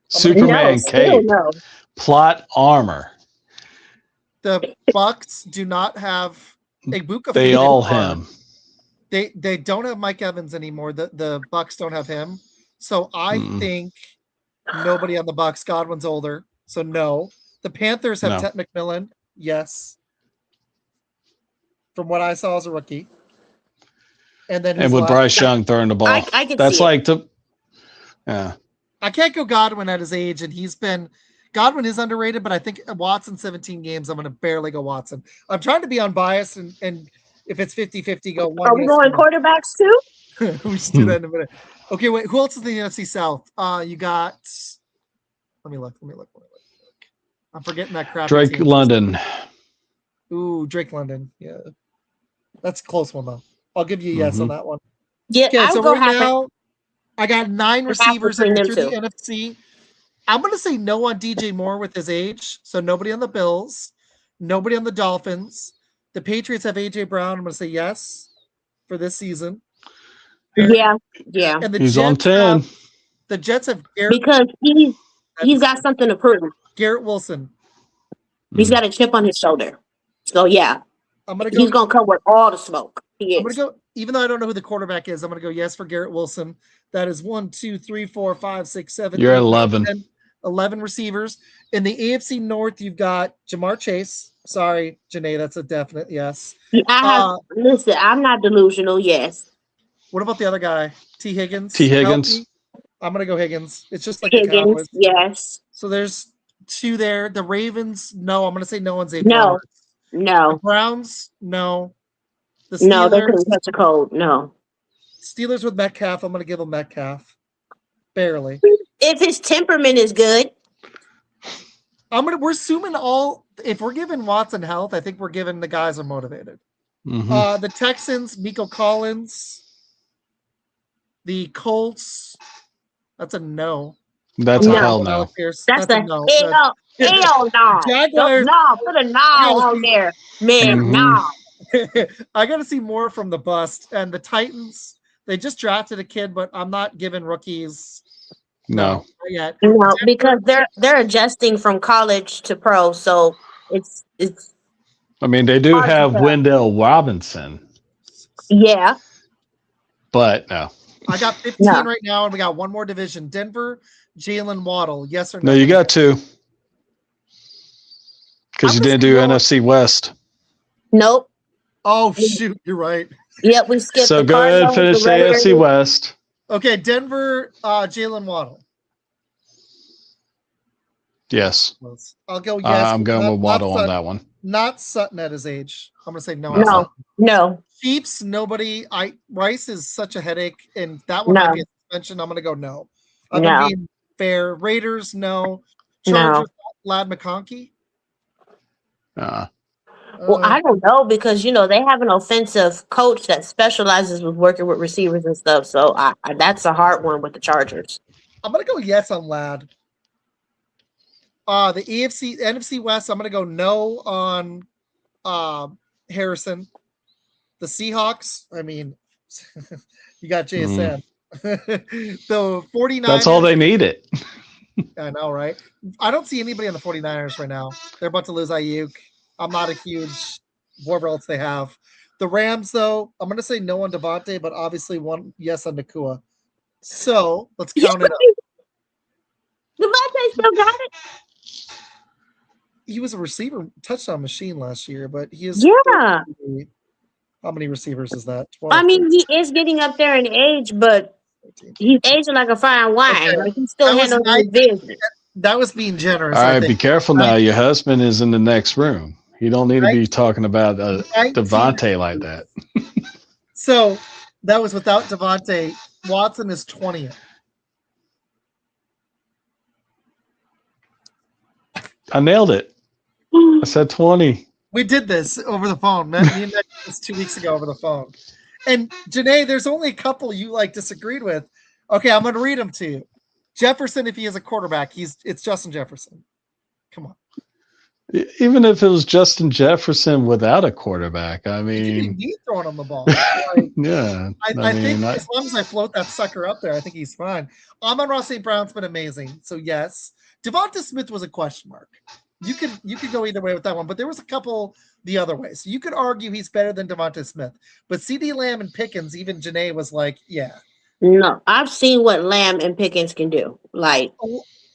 Superman cape, plot armor. The Bucks do not have Egbuka. They all him. They don't have Mike Evans anymore. The Bucks don't have him. So I think nobody on the Bucks. Godwin's older, so no. The Panthers have Ted McMillan. Yes. From what I saw as a rookie. And with Bryce Young throwing the ball. I can see like the I can't go Godwin at his age, and Godwin is underrated, but I think Watson 17 games, I'm going to barely go Watson. I'm trying to be unbiased, and if it's 50-50, go one. Are we going quarterbacks too? We should do that in a minute. Okay, wait. Who else is in the NFC South? You got. Let me look. I'm forgetting that crap. Drake London. Ooh, Drake London. Yeah, that's a close one though. I'll give you a yes on that one. Yeah. Okay, so right now, I got 9 receivers through the NFC. I'm going to say no on DJ Moore with his age. So nobody on the Bills, nobody on the Dolphins. The Patriots have AJ Brown. I'm going to say yes for this season. Yeah. And the He's Jets on 10. The Jets have Garrett. Because he's got something to prove. Garrett Wilson. He's got a chip on his shoulder. So yeah. He's going to come with all the smoke. I'm going to go, even though I don't know who the quarterback is, I'm going to go yes for Garrett Wilson. That is 1, 2, 3, 4, 5, 6, 7. You're at 11. 11 receivers. In the AFC North, you've got Jamar Chase. Sorry, Janae, that's a definite yes. Listen, I'm not delusional. Yes. What about the other guy? T. Higgins. I'm going to go Higgins. It's just like Higgins, the Cowboys. Yes. So there's 2 there. The Ravens, no. I'm going to say no on Zay No. The Browns, no. The Steelers, no, they couldn't catch a cold. No. Steelers with Metcalf. I'm going to give them Metcalf. Barely. If his temperament is good. We're assuming if we're giving Watson health, I think we're giving the guys are motivated. Mm-hmm. The Texans, Nico Collins. The Colts, that's a no. That's a hell no. That's a no. Hell no. Jaguars, no, put a no on there. Man, no. I got to see more from the bust. And the Titans, they just drafted a kid, but I'm not giving rookies. No. Not yet. No, because they're adjusting from college to pro, so it's. I mean, they do have Wendell Robinson. Yeah. But no. I got 15 right now, and we got one more division. Denver, Jaylen Waddle. Yes or no? No, you got 2. Because you didn't do NFC West. Nope. Oh, shoot. You're right. Yep, we skipped so the go ahead and finish the AFC West. Okay, Denver, Jaylen Waddle. Yes. I'll go yes. I'm going with Waddle on that one. Not Sutton at his age. I'm going to say no. No. Chiefs, nobody. Rice is such a headache, and that one might be a suspension. I'm going to go no. I'm being fair. Raiders, no. Chargers, Lad McConkey. Well, I don't know because, they have an offensive coach that specializes with working with receivers and stuff. So that's a hard one with the Chargers. I'm going to go yes on Lad. The NFC West, I'm going to go no on Harrison. The Seahawks, I mean, you got JSN. The 49ers. That's all they needed. I know, right? I don't see anybody on the 49ers right now. They're about to lose Ayuk. I'm not a huge whoever else they have. The Rams, though, I'm going to say no on Devontae, but obviously one yes on Nakua. So let's count it up. Devontae still got it. He was a receiver touchdown machine last year, but he is. Yeah. How many receivers is that? 12, I mean, he is getting up there in age, but he's aging like a fine wine. Okay. Like he's still handling his business. That was being generous. All right, be careful now. Your husband is in the next room. You don't need to be talking about Devontae like that. So that was without Devontae. Watson is 20th. I nailed it. I said 20. We did this over the phone. Me and Nick did this 2 weeks ago over the phone. And Janae, there's only a couple you disagreed with. Okay, I'm going to read them to you. Jefferson, if he is a quarterback, it's Justin Jefferson. Come on. Even if it was Justin Jefferson without a quarterback, I mean, he's throwing on the ball. Yeah, I think as long as I float that sucker up there, I think he's fine. Amon-Ra St. Brown's been amazing, so yes. Devonta Smith was a question mark. You could go either way with that one, but there was a couple the other way. So you could argue he's better than Devonta Smith, but CD Lamb and Pickens, even Janae was like, yeah. No, I've seen what Lamb and Pickens can do. Like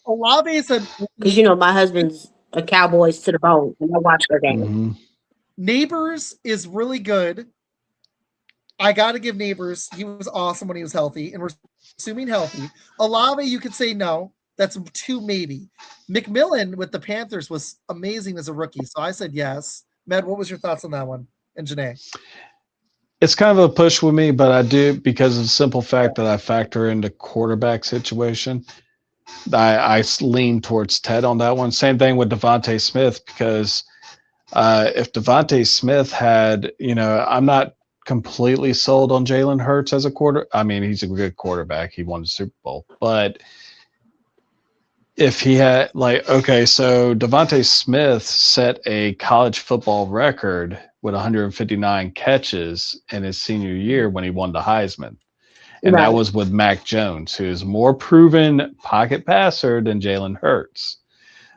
Olave said, because my husband's a Cowboys to the bone, and I watch their game. Mm-hmm. Neighbors is really good. I got to give Neighbors. He was awesome when he was healthy, and we're assuming healthy. Olave, you could say no. That's 2 maybe. McMillan with the Panthers was amazing as a rookie, so I said yes. Med, what was your thoughts on that one? And Janae? It's kind of a push with me, but I do because of the simple fact that I factor into quarterback situation. I lean towards Ted on that one. Same thing with Devontae Smith because if Devontae Smith had, I'm not completely sold on Jalen Hurts as a quarter. I mean, he's a good quarterback. He won the Super Bowl, but if he had so Devontae Smith set a college football record with 159 catches in his senior year when he won the Heisman. And that was with Mac Jones, who is more proven pocket passer than Jalen Hurts.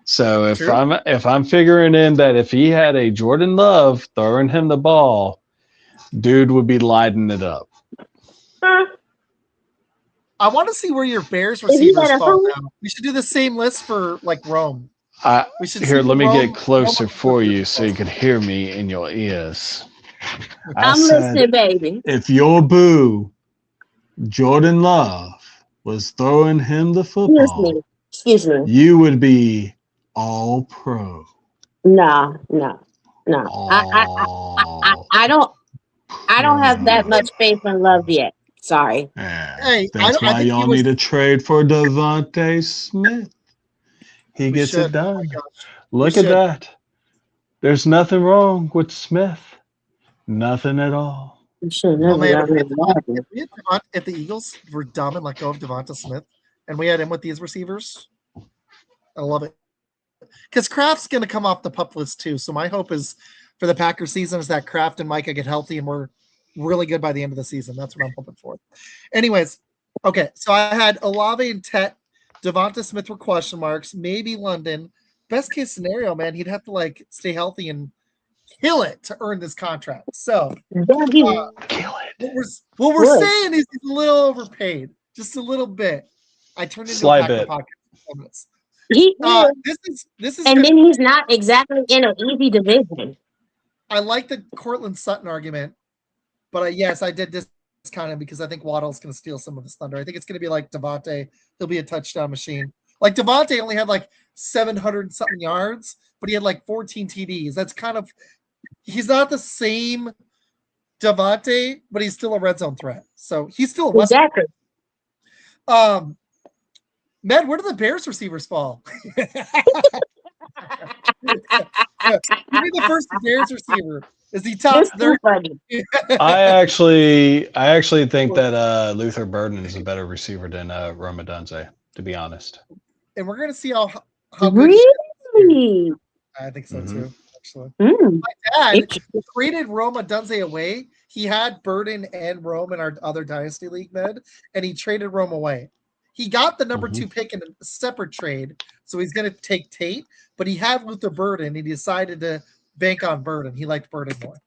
So if I'm figuring in that if he had a Jordan Love throwing him the ball, dude would be lighting it up. I want to see where your Bears receivers fall now. We should do the same list for Rome. We should let me get closer for you so you can hear me in your ears. I'm listening, baby. If your boo, Jordan Love, was throwing him the football, excuse me, you would be all pro. No. I don't have that much faith in Love yet. Sorry. Hey, that's why y'all need to trade for Devontae Smith. He gets it done. Look at that. There's nothing wrong with Smith. Nothing at all. If the Eagles were dumb and let go of Devonta Smith, and we had him with these receivers, I love it. Because Kraft's going to come off the PUP list too. So my hope is for the Packers season is that Kraft and Micah get healthy and we're really good by the end of the season. That's what I'm hoping for. Anyways, okay. So I had Olave and Tet. Devonta Smith were question marks. Maybe London. Best case scenario, man, he'd have to stay healthy and kill it to earn this contract. So kill it. What we're saying is he's a little overpaid, just a little bit. I turned into Slight a Packer bit. podcast for minutes. He This is, and then he's not exactly in an easy division. I like the Cortland Sutton argument, but yes, I did discount him because I think Waddle's going to steal some of his thunder. I think it's going to be like Devontae. He'll be a touchdown machine. Like Devontae only had like 700 something yards, but he had like 14 TDs. That's kind of, he's not the same Devontae, but he's still a red zone threat. So he's still a weapon. Exactly. Med, where do the Bears receivers fall? Give me the first Bears receiver. Is he top 30? I actually think that Luther Burden is a better receiver than Rome Odunze, to be honest. And we're gonna see how really. I think so too. Actually, my dad traded Rome Odunze away. He had Burden and Rome in our other dynasty league, Med, and he traded Rome away. He got the number 2 pick in a separate trade, so he's going to take Tate, but he had Luther Burden, and he decided to bank on Burden. He liked Burden more.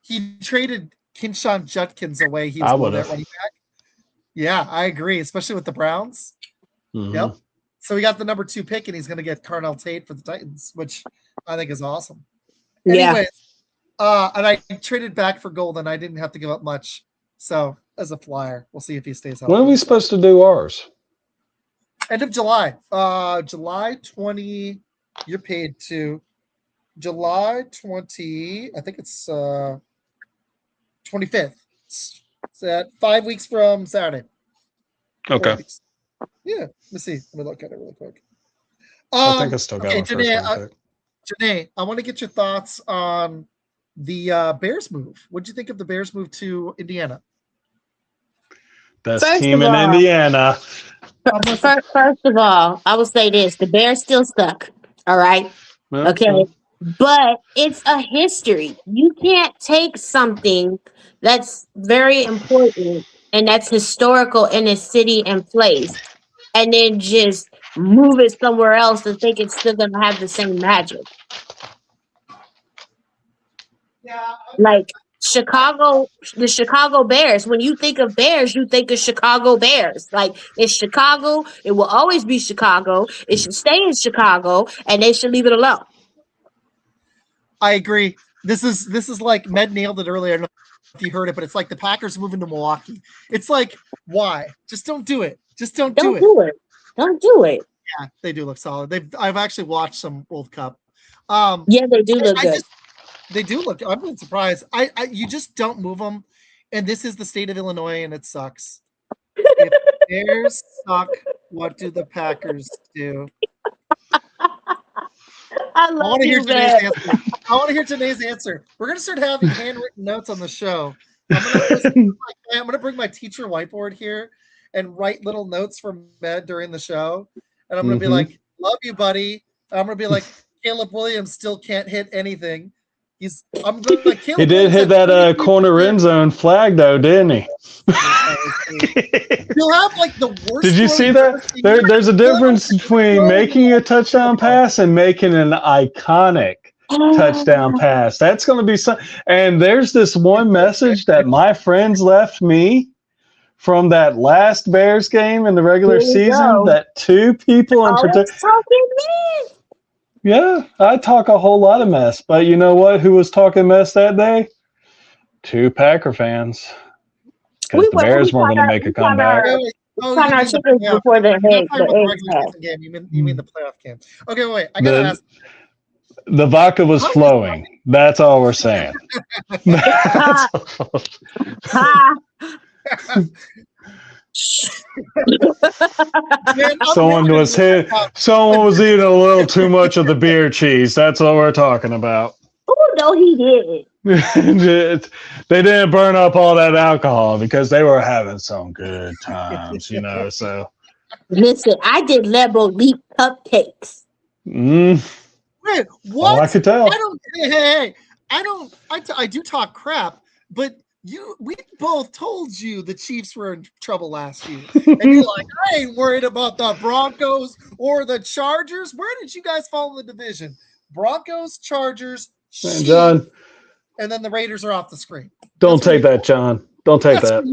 He traded Kinshawn Judkins away. He was that running back. Yeah, I agree, especially with the Browns. Yep. So he got the number 2 pick, and he's going to get Carnell Tate for the Titans, which I think is awesome. Anyways, and I traded back for Golden. I didn't have to give up much. So as a flyer, we'll see if he stays healthy. When are we supposed to do ours? End of July. July 20. You're paid to July 20. I think it's 25th. It's at 5 weeks from Saturday. Okay. Yeah. Let me see. Let me look at it really quick. I think I still got one Janae, I want to get your thoughts on the Bears move. What did you think of the Bears move to Indiana? Best team in Indiana. First of all, I will say this. The Bears still stuck. All right? Okay? But it's a history. You can't take something that's very important and that's historical in a city and place and then just move it somewhere else and think it's still going to have the same magic. Yeah. Like Chicago, the Chicago Bears. When you think of Bears, you think of Chicago Bears. Like it's Chicago. It will always be Chicago. It should stay in Chicago, and they should leave it alone. I agree. This is like Med nailed it earlier. I don't know if you heard it, but it's like the Packers moving to Milwaukee. It's like, why? Just don't do it. Just don't do it. Don't do it. Yeah, they do look solid. I've actually watched some World Cup. Yeah, they do look good. They do look. I'm not surprised. You just don't move them, and this is the state of Illinois, and it sucks. If Bears suck, what do the Packers do? I want to hear Janae's answer. I want to hear Janae's answer. We're gonna start having handwritten notes on the show. I'm gonna bring my teacher whiteboard here and write little notes for Med during the show, and I'm gonna be like, "Love you, buddy." I'm gonna be like, "Caleb Williams still can't hit anything." He did hit that corner end zone flag though, didn't he? You'll have like the worst. Did you see that? There's a difference between making a touchdown pass and making an iconic touchdown pass. That's going to be some. And there's this one message that my friends left me from that last Bears game in the regular season. That 2 people in particular. Yeah, I talk a whole lot of mess, but you know what? Who was talking mess that day? 2 Packer fans. Because the Bears weren't going to make a comeback. You mean the playoff game. Okay, wait. I got to ask. The vodka was flowing. That's all we're saying. Someone was eating a little too much of the beer cheese. That's what we're talking about. Oh no, he didn't. They didn't burn up all that alcohol because they were having some good times, so listen, I did Lebo Leap cupcakes. Wait, what? Oh, I could tell. I do talk crap, but we both told you the Chiefs were in trouble last year. And you're like, I ain't worried about the Broncos or the Chargers. Where did you guys fall in the division? Broncos, Chargers, Chiefs. John, and then the Raiders are off the screen. Don't take that, John. Don't take that.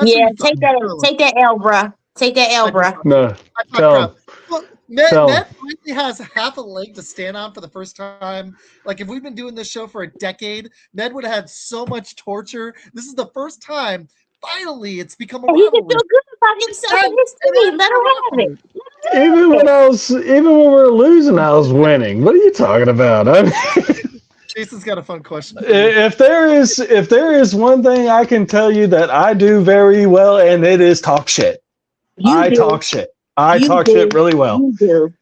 Yeah, take that L, bruh. Take that L, bruh. No, tell him. Well, Ned finally has half a leg to stand on for the first time. Like, if we've been doing this show for a decade, Ned would have had so much torture. This is the first time, finally, it's become a rivalry. He can feel good about himself and his team. Let him have it. Even when we were losing, I was winning. What are you talking about? Jason's got a fun question. If there is one thing I can tell you that I do very well, and it is talk shit. I talk shit really well. You do.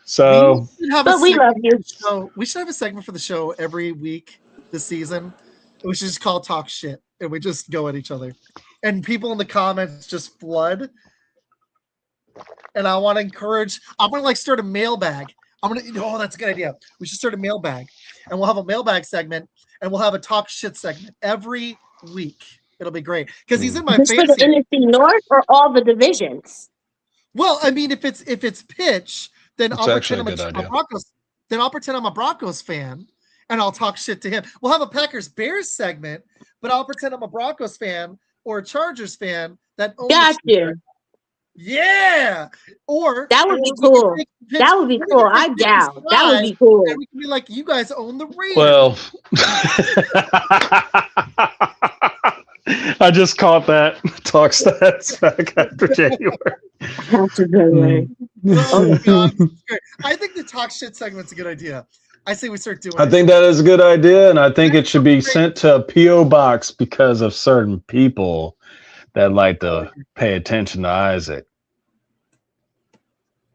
So, we love you. So we should have a segment for the show every week this season. We should just call Talk Shit, and we just go at each other. And people in the comments just flood. And I want to encourage. I'm gonna start a mailbag. Oh, that's a good idea. We should start a mailbag, and we'll have a mailbag segment, and we'll have a Talk Shit segment every week. It'll be great because he's in my fantasy. For the NFC North or all the divisions? Well, I mean, if it's pitch, then I'll pretend I'm a Broncos. Then I'll pretend I'm a Broncos fan, and I'll talk shit to him. We'll have a Packers Bears segment, but I'll pretend I'm a Broncos fan or a Chargers fan. Got you. Yeah. Or that would be cool. That would be cool. I'm down. That would be cool. And we can be like, you guys own the Raiders. Well, I just caught that talk stats back after January. That's a good one. Oh, God. I think the talk shit segment's a good idea. I say we start doing it. I think that is a good idea, and I think it should be sent to a P.O. box because of certain people that like to pay attention to Izac.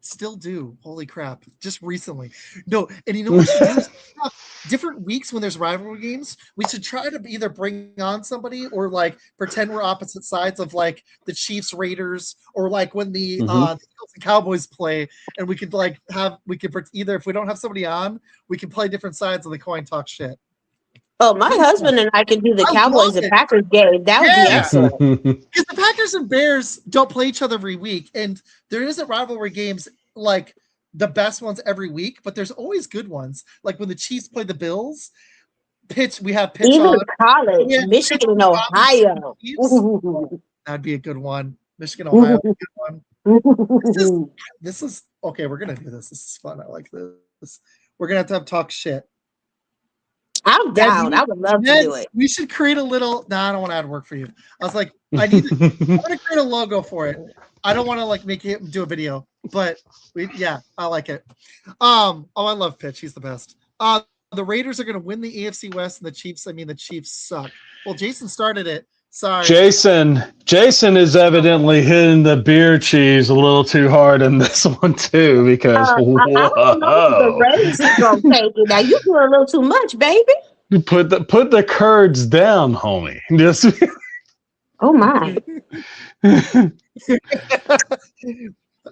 Still do. Holy crap. Just recently. No, and you know what we should do? Different weeks when there's rivalry games, we should try to either bring on somebody or pretend we're opposite sides of the Chiefs Raiders, or when the Eagles and Cowboys play, and we could either, if we don't have somebody on, we can play different sides of the coin, talk shit. Oh, my husband and I can do the Cowboys and Packers game. That would be excellent. Because the Packers and Bears don't play each other every week, and there isn't rivalry games like the best ones every week, but there's always good ones. Like when the Chiefs play the Bills, we have pitch even on. college, Michigan and Ohio. That'd be a good one. Michigan, Ohio, be a good one. This is okay. We're gonna do this. This is fun. I like this. We're gonna have to talk shit. I'm down. I would love to do it. We should create a little. I don't want to add work for you. I was like, I want to create a logo for it. I don't want to make it do a video, but I like it. I love Pitch. He's the best. The Raiders are going to win the AFC West, and the Chiefs suck. Well, Jason started it. Sorry. Jason is evidently hitting the beer cheese a little too hard in this one too, because I don't know if the Raiders is going to take it. Now you doing a little too much, baby. Put the curds down, homie. Just oh my.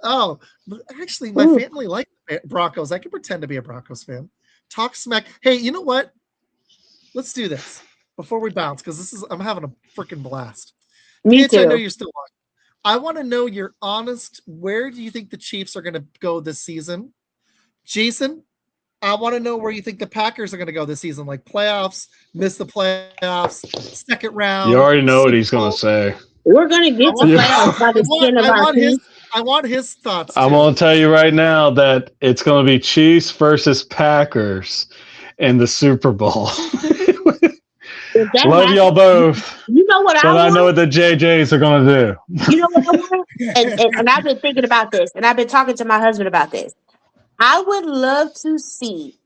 Oh, actually, my family likes Broncos. I can pretend to be a Broncos fan. Talk smack. Hey, you know what? Let's do this before we bounce, because I'm having a freaking blast. Me too. I know you're still watching. I want to know your honest. Where do you think the Chiefs are going to go this season? Jason, I want to know where you think the Packers are going to go this season. Like playoffs, miss the playoffs, second round. You already know what he's going to say. We're going to get to playoffs by the skin of our teeth. I want his thoughts. I'm going to tell you right now that it's going to be Chiefs versus Packers in the Super Bowl. Love y'all both. You know what I want? I know what the JJs are going to do. You know what I want? And I've been thinking about this, and I've been talking to my husband about this. I would love to see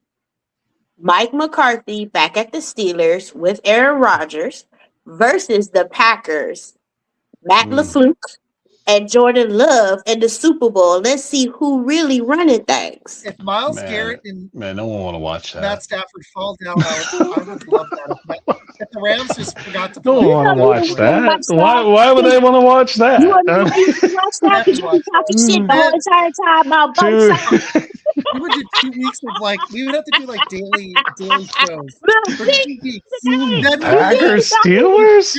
Mike McCarthy back at the Steelers with Aaron Rodgers versus the Packers, Matt LaFleur and Jordan Love in the Super Bowl. Let's see who really running things. If Myles Garrett and no one want to watch that. Matt Stafford fall down, I would love that. If the Rams just forgot to play. No one want to watch that. Why would they want to watch that? You want to watch that because you be talking shit the whole entire time about both sides. We would do 2 weeks of we would have to do daily shows for 2 weeks. Packers Steelers?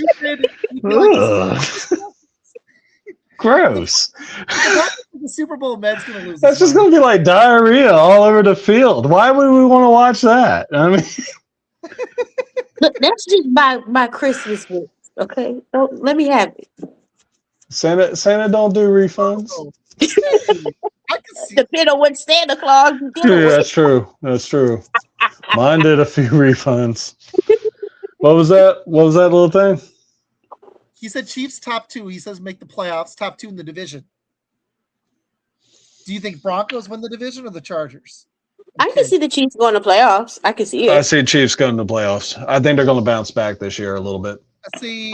Gross. The Super Bowl, Med's gonna lose. That's just gonna be like diarrhea all over the field. Why would we want to watch that? I mean, Look, that's just my Christmas wish. Okay, don't let me have it. Santa don't do refunds. Oh, hey, I can see. Depending on what Santa Claus you dealing Yeah, with. that's true. That's true. Mine did a few refunds. What was that? What was that little thing? He said Chiefs top 2. He says make the playoffs, top 2 in the division. Do you think Broncos win the division or the Chargers? I can see the Chiefs going to playoffs. I can see it. I see Chiefs going to the playoffs. I think they're going to bounce back this year a little bit. I see.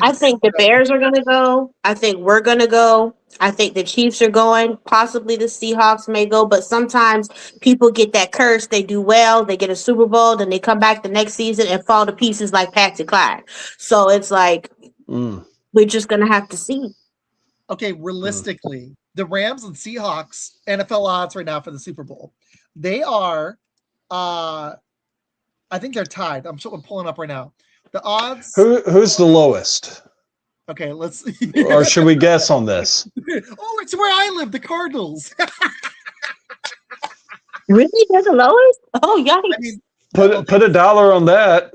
I think the Bears are going to go. I think we're going to go. I think the Chiefs are going. Possibly the Seahawks may go. But sometimes people get that curse. They do well. They get a Super Bowl. Then they come back the next season and fall to pieces like Patsy Clyde. So it's like we're just going to have to see. Okay, realistically, the Rams and Seahawks NFL odds right now for the Super Bowl. They are, I think they're tied. I'm pulling up right now. The odds. Who's the lowest? Okay, let's. Or should we guess on this? Oh, it's where I live, the Cardinals. Really? They're the lowest? Oh, yikes. I mean, put $1 on that.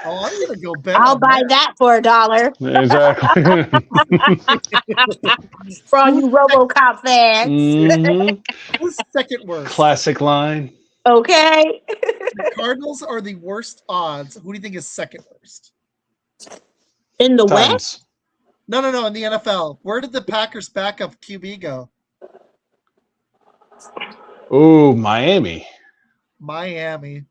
Oh, I'm gonna go bet. I'll buy that for $1. Exactly. For all you RoboCop fans. Mm-hmm. Who's second worst? Classic line. Okay. The Cardinals are the worst odds. Who do you think is second worst? In the Titans. West? No, in the NFL. Where did the Packers backup QB go? Ooh, Miami. Miami.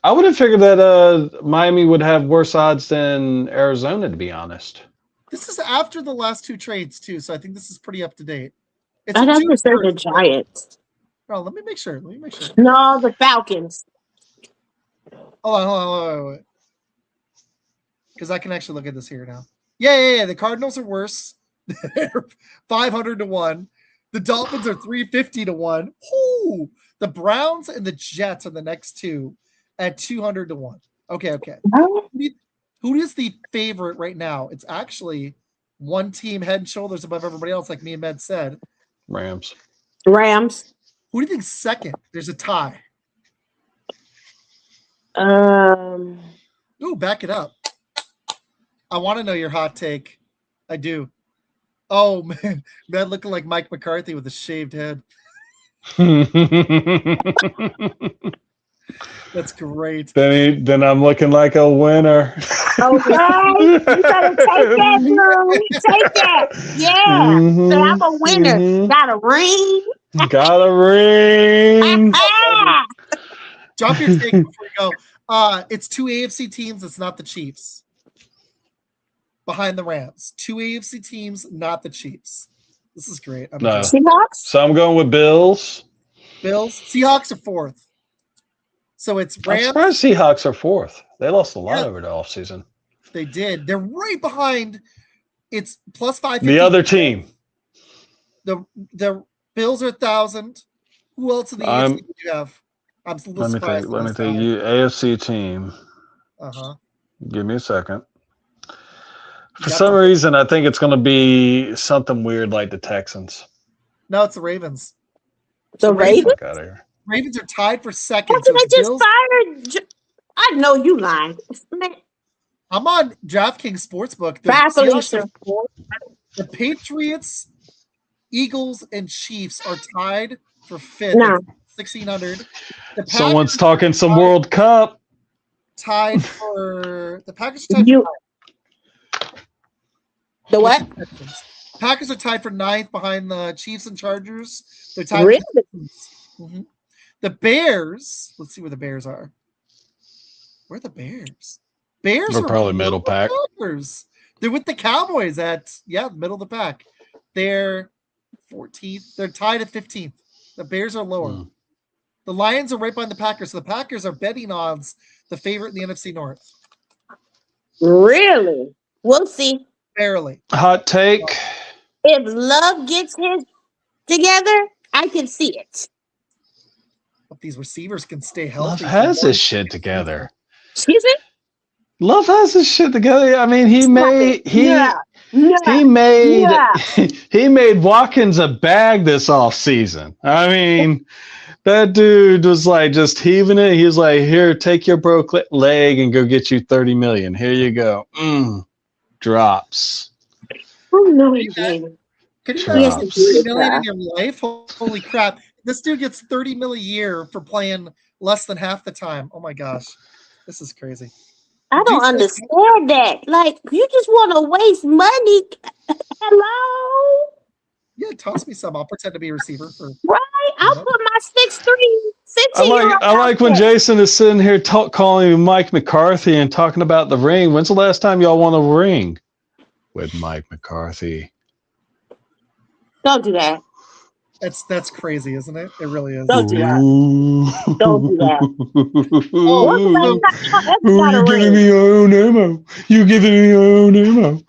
I would have figured that Miami would have worse odds than Arizona, to be honest. This is after the last 2 trades, too, so I think this is pretty up to date. It's I never said the Giants. Oh, let me make sure. No, the Falcons. Hold on. Because I can actually look at this here now. Yeah. The Cardinals are worse. They're 500-1. The Dolphins are 350-1. Ooh, the Browns and the Jets are the next 2 at 200-1. Okay. Who is the favorite right now? It's actually one team head and shoulders above everybody else, like me and Med said. Rams. Who do you think's second? There's a tie. Ooh, back it up. I want to know your hot take. I do. Oh, man, looking like Mike McCarthy with a shaved head. That's great. Then I'm looking like a winner. Okay, you better take that, Blue. Take that. Yeah. So I'm a winner. Got a ring. Got a ring. Drop your take before we go. It's 2 AFC teams. It's not the Chiefs. Behind the Rams. 2 AFC teams, not the Chiefs. This is great. No. Seahawks? So I'm going with Bills. Seahawks are 4th. So it's Rams. I'm surprised Seahawks are 4th. They lost a lot over the offseason. They did. They're right behind. It's plus 550. The other team. The Bills are 1,000. Who else in the AFC do you have? I'm a little surprised. Let me think. You AFC team. Give me a second. For some reason, I think it's going to be something weird like the Texans. No, it's the Ravens. The Ravens? Ravens are tied for second. That's what I just fired. I know you lying. I'm on DraftKings Sportsbook. The Patriots, Eagles, and Chiefs are tied for 5th. No. 1,600. Someone's talking some World Cup. Tied for the Packers. The what? Packers are tied for 9th behind the Chiefs and Chargers. They're tied. Really? The Bears. Let's see where the Bears are. Where are the Bears? Bears are probably middle pack. They're with the Cowboys at middle of the pack. They're 14th. They're tied at 15th. The Bears are lower. The Lions are right behind the Packers. So the Packers are betting odds the favorite in the NFC North. Really? We'll see. Barely. Hot take. If Love gets his together, I can see it. If these receivers can stay healthy. Love has his shit together. Excuse me? Love has his shit together. I mean, he made Watkins a bag this offseason. I mean, That dude was like just heaving it. He was like, "Here, take your broke leg and go get you $30 million. Here you go." Drops. Oh no, Can you yes, imagine $30 million in your life? Holy crap! This dude gets $30 million a year for playing less than half the time. Oh my gosh, this is crazy. I don't understand that. Like, you just want to waste money. Hello? Yeah, toss me some. I'll pretend to be a receiver for. Right? I'll put my 6'3", 15-year-old I like when Jason is sitting here calling me Mike McCarthy and talking about the ring. When's the last time y'all won a ring with Mike McCarthy? Don't do that. That's crazy, isn't it? It really is. Don't do that. Don't do that. You giving me your own ammo. You giving me your own ammo.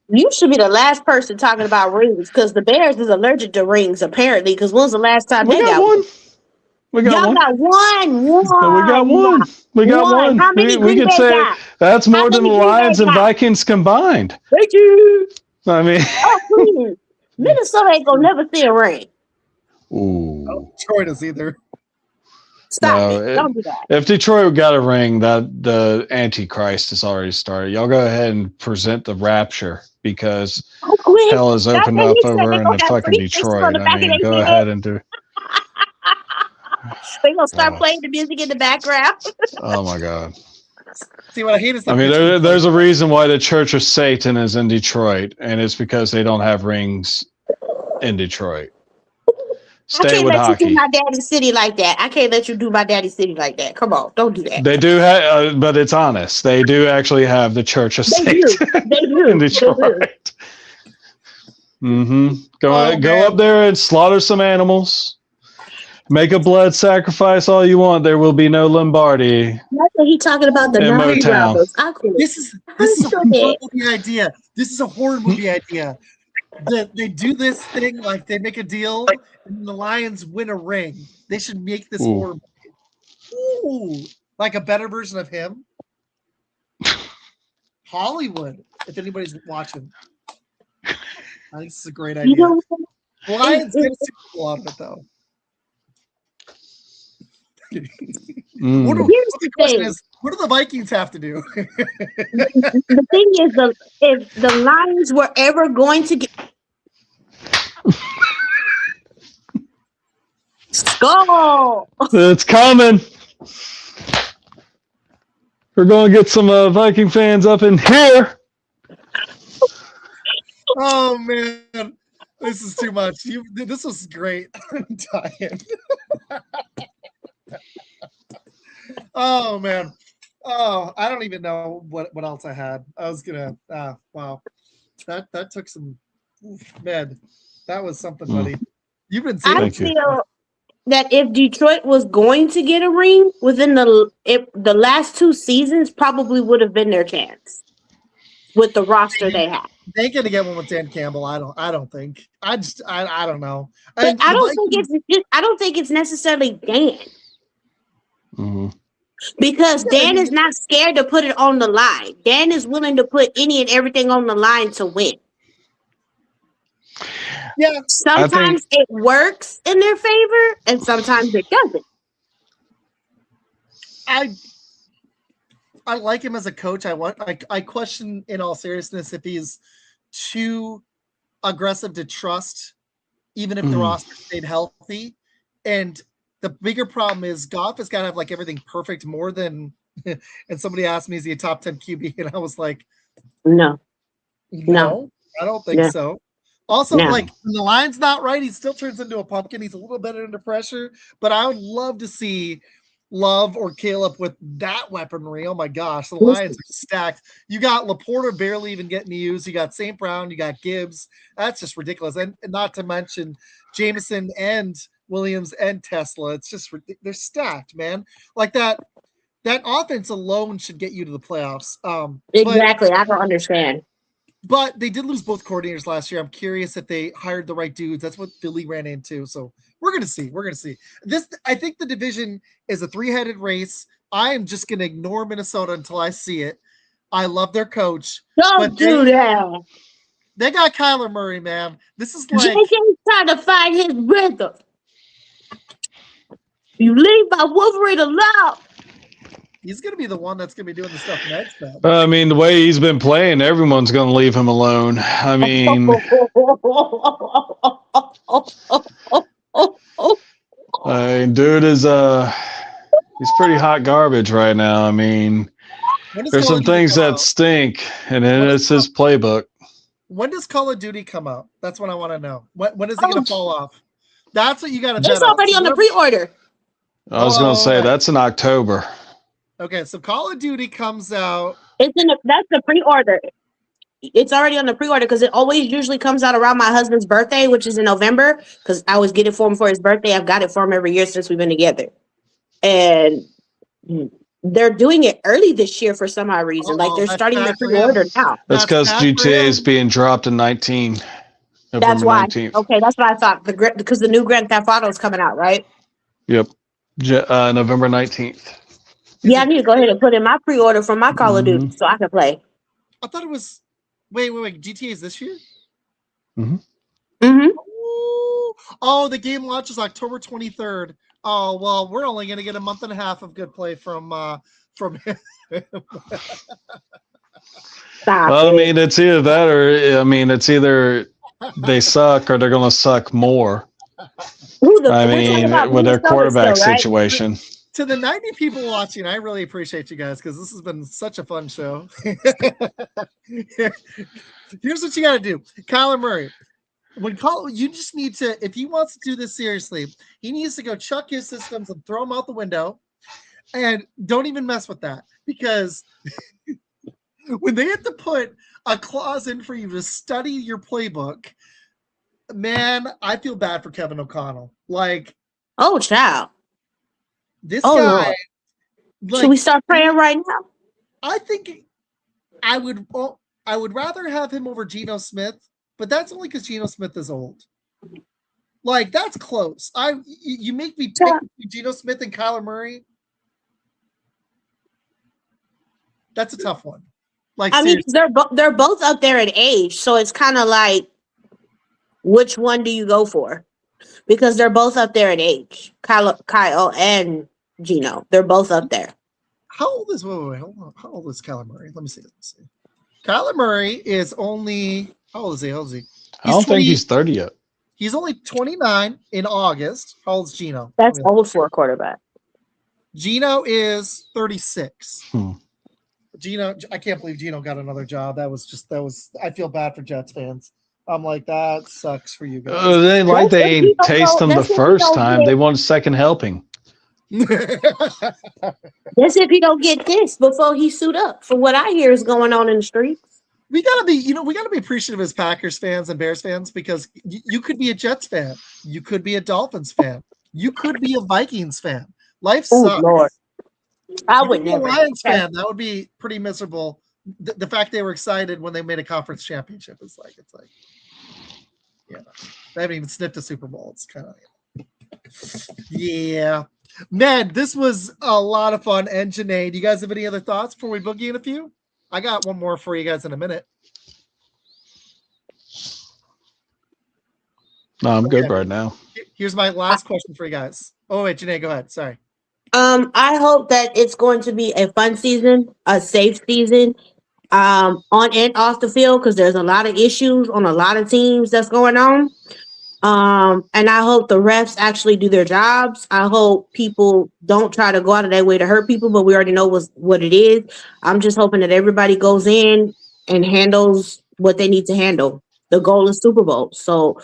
You should be the last person talking about rings because the Bears is allergic to rings, apparently, because when's the last time they got one? We got one. Got one. We got one. We got one. How many we could say got? That's more than the Lions and Vikings combined. Thank you. I mean, please. Minnesota ain't gonna never see a ring. Ooh. Detroit is either. Stop it. Don't do that. If Detroit got a ring, that the Antichrist has already started. Y'all go ahead and present the rapture because hell has opened up over in the fucking Detroit. I mean, go ahead and do. We're gonna start playing the music in the background. Oh my God. See, what I hate is there's a reason why the Church of Satan is in Detroit, and it's because they don't have rings in Detroit. Stay with hockey. I can't let you do my daddy's city like that. I can't let you do my daddy's city like that. Come on, don't do that. They do have, but it's honest. They do actually have the Church of Satan in Detroit. Go up there and slaughter some animals. Make a blood sacrifice all you want. There will be no Lombardi. That's what he's talking about. The Nazi robbers. This is a horror movie idea. This is a horror movie idea. They do this thing like they make a deal and the Lions win a ring. They should make this horror movie. Ooh, like a better version of him. Hollywood, if anybody's watching. I think this is a great idea. Lions get Super Bowl out of it though. What do the Vikings have to do? The thing is, if the Lions were ever going to get skull, it's coming. We're going to get some Viking fans up in here. Oh man, this is too much. This was great. I'm dying. Oh man. Oh, I don't even know what else I had. I was gonna wow. That took some man. That was something, buddy. You've been saying I feel that if Detroit was going to get a ring within the last 2 seasons, probably would have been their chance with the roster they have. They ain't gonna get one with Dan Campbell. I don't think. I don't know. But I don't think it's necessarily Dan. Mm-hmm. Because Dan is not scared to put it on the line. Dan is willing to put any and everything on the line to win. Yeah. Sometimes it works in their favor, and sometimes it doesn't. I like him as a coach. I question, in all seriousness, if he's too aggressive to trust, even if the roster stayed healthy. And the bigger problem is Goff has got to have like everything perfect more than. And somebody asked me, is he a top 10 QB? And I was like, no, I don't think so. Also, like when the line's not right, he still turns into a pumpkin. He's a little better under pressure, but I would love to see Love or Caleb with that weaponry. Oh my gosh, the Lions are stacked. You got Laporta barely even getting used. You got St. Brown. You got Gibbs. That's just ridiculous. And not to mention Jameson and Williams and Tesla. It's just they're stacked, man. Like that offense alone should get you to the playoffs. Exactly. I don't understand. But they did lose both coordinators last year. I'm curious if they hired the right dudes. That's what Philly ran into. So we're gonna see. I think the division is a 3-headed race. I am just gonna ignore Minnesota until I see it. I love their coach. Don't do that. They got Kyler Murray, man. This is like JJ's trying to find his rhythm. You leave my Wolverine alone. He's going to be the one that's going to be doing the stuff next, man. I mean, the way he's been playing, everyone's going to leave him alone. I mean, dude is he's pretty hot garbage right now. I mean, there's some things that stink, and then it's his playbook. When does Call of Duty come out? That's what I want to know. When is it going to fall off? That's what you got to bet on. It's already on the pre-order. I was going to say that's in October. Okay, so Call of Duty comes out. That's the pre-order. It's already on the pre-order because it always usually comes out around my husband's birthday, which is in November. Because I always get it for him for his birthday. I've got it for him every year since we've been together, and they're doing it early this year for some odd reason. Like they're starting the pre-order now. That's because GTA is being dropped in 19. That's why. 19th. Okay, that's what I thought. Because the new Grand Theft Auto is coming out, right? Yep, November 19th. Yeah, I need to go ahead and put in my pre-order for my Call of Duty so I can play. I thought it was. Wait. GTA is this year? Mm-hmm. Mm-hmm. Oh, the game launches October 23rd. Oh, well, we're only going to get a month and a half of good play from him. Well, I mean, it's either that or, I mean, it's either they suck or they're going to suck more. I mean, with their quarterback situation. To the 90 people watching, I really appreciate you guys because this has been such a fun show. Here's what you got to do. Kyler Murray, you just need to, if he wants to do this seriously, he needs to go chuck his systems and throw them out the window. And don't even mess with that because when they have to put a clause in for you to study your playbook, man, I feel bad for Kevin O'Connell. Like, oh, child. This guy. Like, should we start praying right now? I think I would rather have him over Geno Smith, but that's only because Geno Smith is old. Like, that's close. You make me pick between Geno Smith and Kyler Murray. That's a tough one. Like, I mean, they're both up there in age, so it's kind of like, which one do you go for? Because they're both up there in age. Kyle and Geno, they're both up there. How old is hold on? How old is Kyler Murray? Let me see. Kyler Murray is only how old is he? I don't think he's 30 yet. He's only 29 in August. How old is Geno? That's old for a quarterback. Geno is 36. Geno, I can't believe Geno got another job. That was. I feel bad for Jets fans. I'm like, that sucks for you guys. They ain't taste them the first time. They want a second helping. That's if he don't get this before he suit up for what I hear is going on in the streets. We gotta be appreciative as Packers fans and Bears fans because you could be a Jets fan, you could be a Dolphins fan, you could be a Vikings fan. Life sucks. Lord. I would never. Be a Lions fan. That would be pretty miserable. The fact they were excited when they made a conference championship is like, yeah, they haven't even sniffed a Super Bowl. It's kind of, yeah. Man, this was a lot of fun. And Janae, do you guys have any other thoughts before we boogie in a few? I got one more for you guys in a minute. No, I'm good right now. Here's my last question for you guys. Oh, wait, Janae, go ahead. Sorry. I hope that it's going to be a fun season, a safe season, on and off the field, because there's a lot of issues on a lot of teams that's going on. And I hope the refs actually do their jobs. I hope people don't try to go out of their way to hurt people, but we already know what it is. I'm just hoping that everybody goes in and handles what they need to handle. The goal is Super Bowl. So,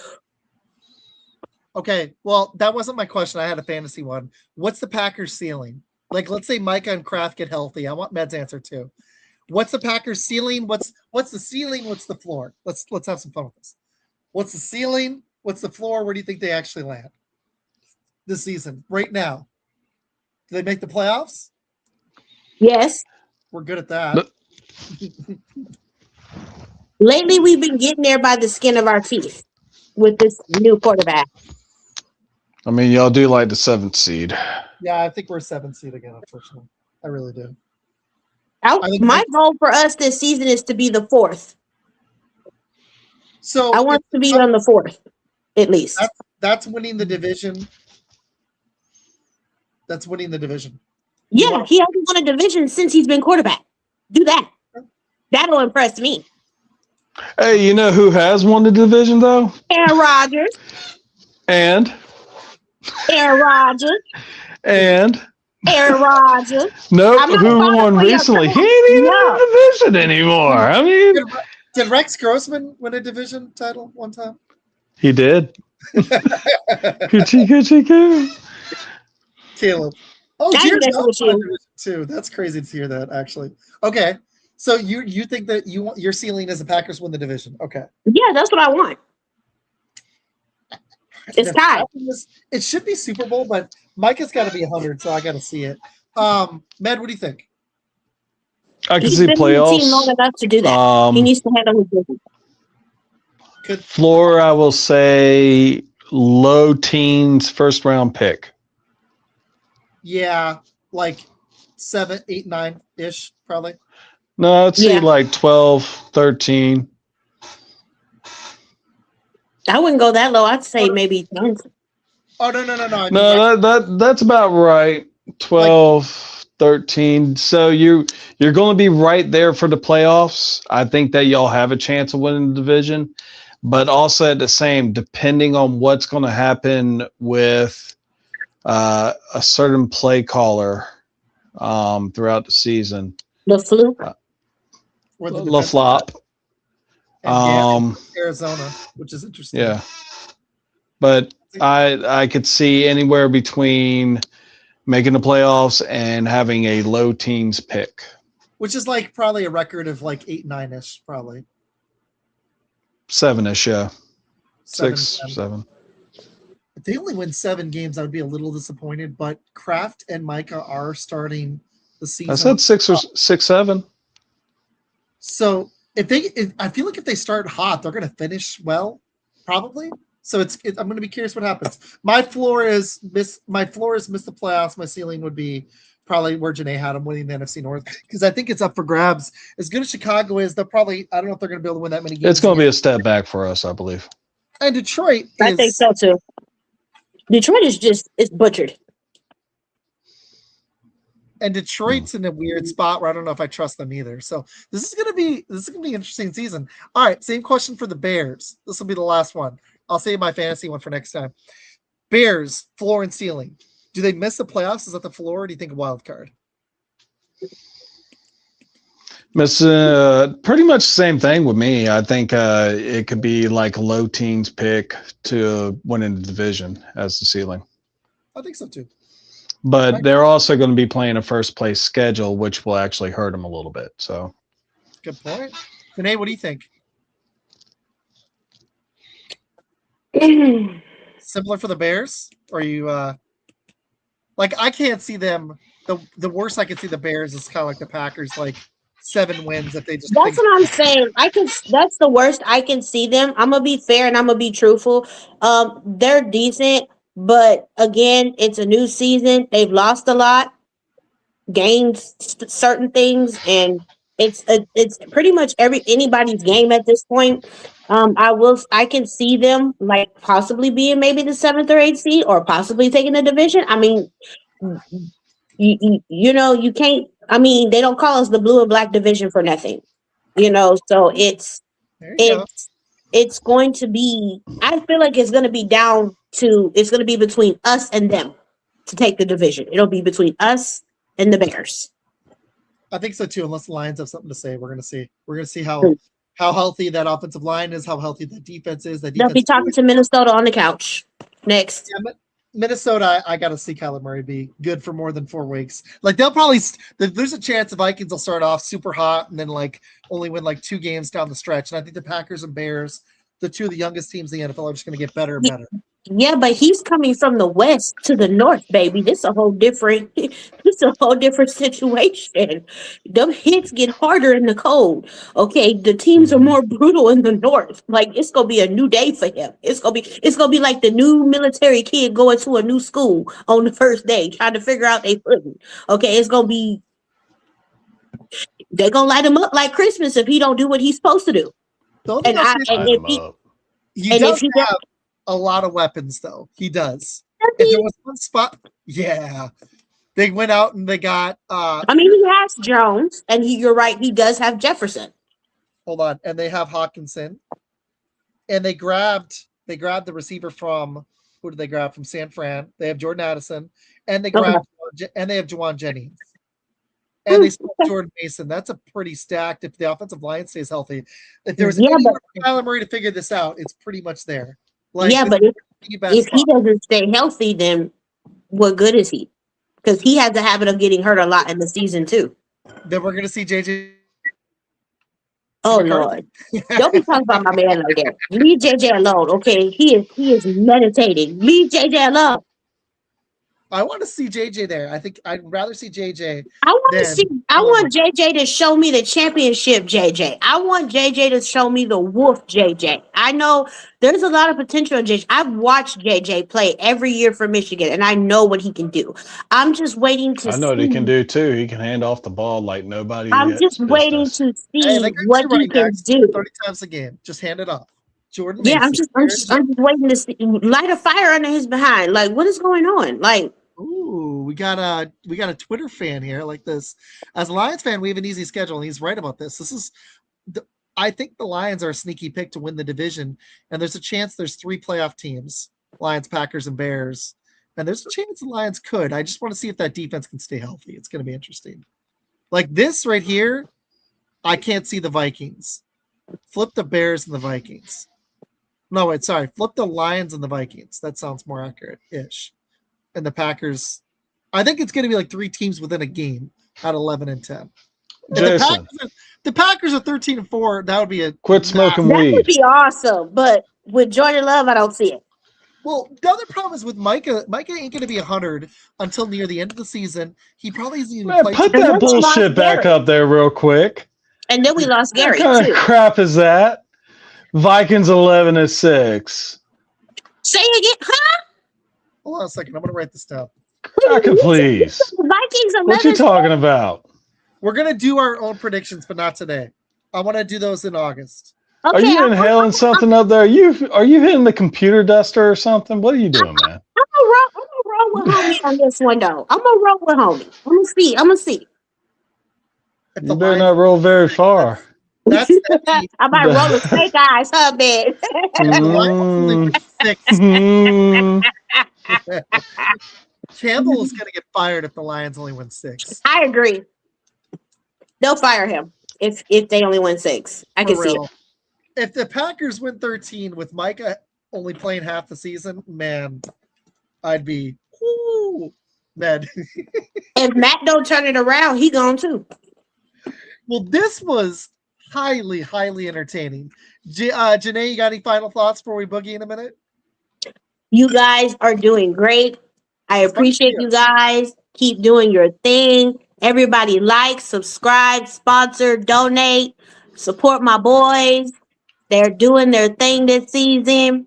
okay, well, that wasn't my question. I had a fantasy one. What's the Packers ceiling? Like, let's say Micah and Kraft get healthy. I want Med's answer too. What's the Packers ceiling? What's the ceiling? What's the floor? Let's have some fun with this. What's the ceiling? What's the floor? Where do you think they actually land this season? Right now, do they make the playoffs? Yes. We're good at that. Lately, we've been getting there by the skin of our teeth with this new quarterback. I mean, y'all do like the 7th seed. Yeah, I think we're 7th seed again, unfortunately. I really do. My goal for us this season is to be the 4th. So I want to be on the 4th, at least. That's winning the division. That's winning the division. Yeah, he hasn't won a division since he's been quarterback. Do that. That'll impress me. Hey, you know who has won the division though? Aaron Rodgers. And Aaron Rodgers. Nope, who won recently? He ain't even in the division anymore. I mean, did Rex Grossman win a division title one time? He did. Coochie. Caleb. Oh, Jared's too. That's crazy to hear that, actually. Okay, so you think that your ceiling is the Packers win the division? Okay. Yeah, that's what I want. It's tied. It should be Super Bowl, but Mike has got to be 100, so I got to see it. Med, what do you think? I can see playoffs. He's been long enough to do that. He needs to handle his business. Floor, I will say low teens, first round pick. Yeah, like 7, 8, 9 ish, probably. No, I'd see like 12, 13. I wouldn't go that low. I'd say maybe 10. Oh, no. No, that's about right. 12, 13. So you're going to be right there for the playoffs. I think that y'all have a chance of winning the division, but also at the same, depending on what's going to happen with a certain play caller throughout the season. The fluke. La flop. Arizona, which is interesting. Yeah. But I could see anywhere between making the playoffs and having a low teens pick. Which is like probably a record of like 8, 9-ish, probably. 7-ish, yeah. 7, 7. If they only win 7 games, I would be a little disappointed. But Kraft and Micah are starting the season. I said 6, 7. So I feel like if they start hot, they're going to finish well, probably. So I'm going to be curious what happens. My floor is miss the playoffs. My ceiling would be probably where Janae had them, winning the NFC North, because I think it's up for grabs. As good as Chicago is, they'll probably, I don't know if they're going to be able to win that many games. It's going to be a step back for us, I believe. And Detroit I think so too. Detroit is butchered. And Detroit's in a weird spot where I don't know if I trust them either. So this is gonna be an interesting season. All right, same question for the Bears. This will be the last one. I'll save my fantasy one for next time. Bears, floor and ceiling. Do they miss the playoffs? Is that the floor, or do you think a wild card? Miss pretty much the same thing with me. I think it could be like a low teens pick to win in the division as the ceiling. I think so too. But they're also going to be playing a first place schedule, which will actually hurt them a little bit. So, good point. Renee, what do you think? Similar for the Bears? Or are you like, I can't see them. The worst I can see the Bears is kind of like the Packers, like 7 wins if they just. That's what I'm saying. That's the worst I can see them. I'm gonna be fair and I'm gonna be truthful. They're decent. But again, it's a new season. They've lost a lot, gained certain things, and it's pretty much anybody's game at this point. I can see them like possibly being maybe the 7th or 8th seed, or possibly taking the division. I mean, you can't. I mean, they don't call us the blue and black division for nothing, So it's going to be. I feel like it's going to be it's going to be between us and them to take the division. It'll be between us and the Bears. I think so too. Unless the Lions have something to say, we're going to see. We're going to see how healthy that offensive line is, how healthy the defense is. They'll be talking to Minnesota on the couch next. Yeah, Minnesota, I got to see Kyler Murray be good for more than 4 weeks. Like they'll probably. There's a chance the Vikings will start off super hot and then like only win like 2 games down the stretch. And I think the Packers and Bears, the 2 of the youngest teams in the NFL, are just going to get better and better. Yeah, but he's coming from the west to the north, baby. This is a whole different situation. Them hits get harder in the cold. Okay, the teams are more brutal in the north. Like it's gonna be a new day for him. It's gonna be like the new military kid going to a new school on the first day, trying to figure out their footing. Okay, they're gonna light him up like Christmas if he don't do what he's supposed to do. He does have a lot of weapons, though. He does. If there was one spot, yeah. They went out and they got. I mean, he has Jones, and you're right. He does have Jefferson. Hold on, and they have Hawkinson, and they grabbed the receiver from who did they grab from San Fran? They have Jordan Addison, and they grabbed and they have Juwan Jennings, and they still have Jordan Mason. That's a pretty stacked if the offensive line stays healthy. If there was anywhere for Kyler Murray to figure this out, it's pretty much there. Like, yeah, but if he doesn't stay healthy, then what good is he? Because he has a habit of getting hurt a lot in the season too. Then we're gonna see JJ. Oh Lord! Don't be talking about my man like that. Leave JJ alone, okay? He is meditating. Leave JJ alone. I want to see JJ there. I think I'd rather see JJ. I want JJ to show me the championship JJ. I want JJ to show me the wolf JJ. I know there's a lot of potential in JJ. I've watched JJ play every year for Michigan, and I know what he can do. I'm just waiting to see. I know what he can do too. He can hand off the ball like nobody. I'm just waiting to see what he can do. 30 times a game. Just hand it off. Jordan. Yeah, I'm just waiting to see, light a fire under his behind. Like, what is going on? Like, ooh, we got a Twitter fan here like this. As a Lions fan, we have an easy schedule, and he's right about this. I think the Lions are a sneaky pick to win the division, and there's a chance there's 3 playoff teams: Lions, Packers, and Bears. And there's a chance the Lions could. I just want to see if that defense can stay healthy. It's going to be interesting. Like this right here, I can't see the Vikings. Flip the Bears and the Vikings. No, wait, sorry. Flip the Lions and the Vikings. That sounds more accurate-ish. And the Packers, I think it's going to be like 3 teams within a game at 11 and 10. The Packers are 13 and 4. That would be a quit smoking weed. That would be awesome, but with Jordan Love, I don't see it. Well, the other problem is with Micah. Micah ain't going to be 100 until near the end of the season. He probably isn't even played. Put that bullshit back up there real quick. And then we lost Garrett. What kind of crap is that? Vikings 11-6. Say it again, huh? Hold on a second. I'm going to write this down. Rebecca, please. Vikings 11. What you talking about? We're going to do our own predictions, but not today. I want to do those in August. Okay, are you inhaling something up there? Are you hitting the computer duster or something? What are you doing, man? I'm gonna roll with homie on this one, though. I'm going to roll with homie. I'm going to see. You better not roll very far. I might roll with snake eyes, huh, man? Campbell is going to get fired if the Lions only win 6. I agree. They'll fire him if they only win 6. I can see it. If the Packers win 13 with Micah only playing half the season, man, I'd be mad. If Matt don't turn it around, he gone too. Well, this was highly, highly entertaining. Janae, you got any final thoughts before we boogie in a minute? You guys are doing great. I appreciate you guys. Keep doing your thing. Everybody like, subscribe, sponsor, donate, support my boys. They're doing their thing this season.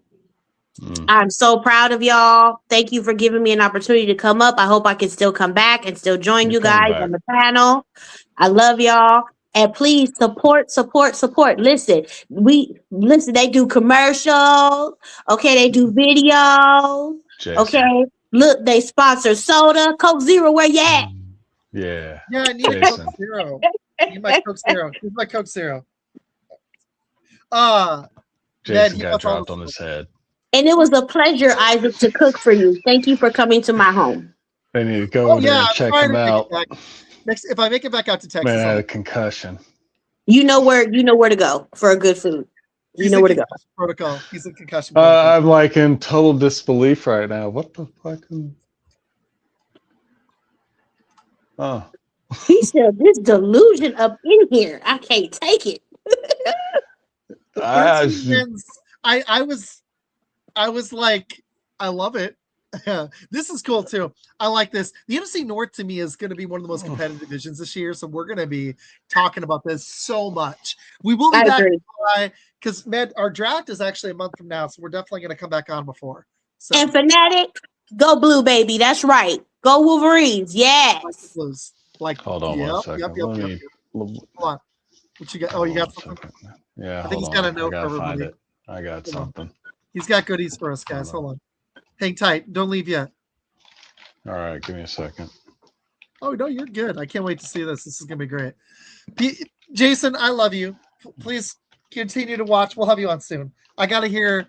I'm so proud of y'all. Thank you for giving me an opportunity to come up. I hope I can still come back and still join you guys on the panel. I love y'all. And please support. Listen, they do commercials. Okay, they do videos. Jason. Okay. Look, they sponsor soda. Coke Zero, where you at? Yeah. Yeah, I need a Coke Zero. I need my Coke Zero. Here's my Coke Zero. Jason got dropped on his head. And it was a pleasure, Isaac, to cook for you. Thank you for coming to my home. They need to go over there and check him out. Next, if I make it back out to Texas, man, I had a concussion. You know where to go for a good food. You know where to go. Protocol. He's in concussion protocol. I'm like in total disbelief right now. What the fuck? Oh. He said, "This delusion up in here. I can't take it." I was like, I love it. This is cool too. I like this. The NFC North to me is going to be one of the most competitive divisions this year, so we're going to be talking about this so much. We will be back because our draft is actually a month from now, so we're definitely going to come back on before. So. And Fanatic, go blue, baby. That's right. Go Wolverines. Yes. Hold on one second. Hold on. What you got? Oh, you got something? Yeah. I think he's got a note for everybody. I got something. He's got goodies for us, guys. Hold on. Hang tight. Don't leave yet. All right. Give me a second. Oh no, you're good. I can't wait to see this. This is gonna be great. Jason, I love you. Please continue to watch. We'll have you on soon. I gotta hear.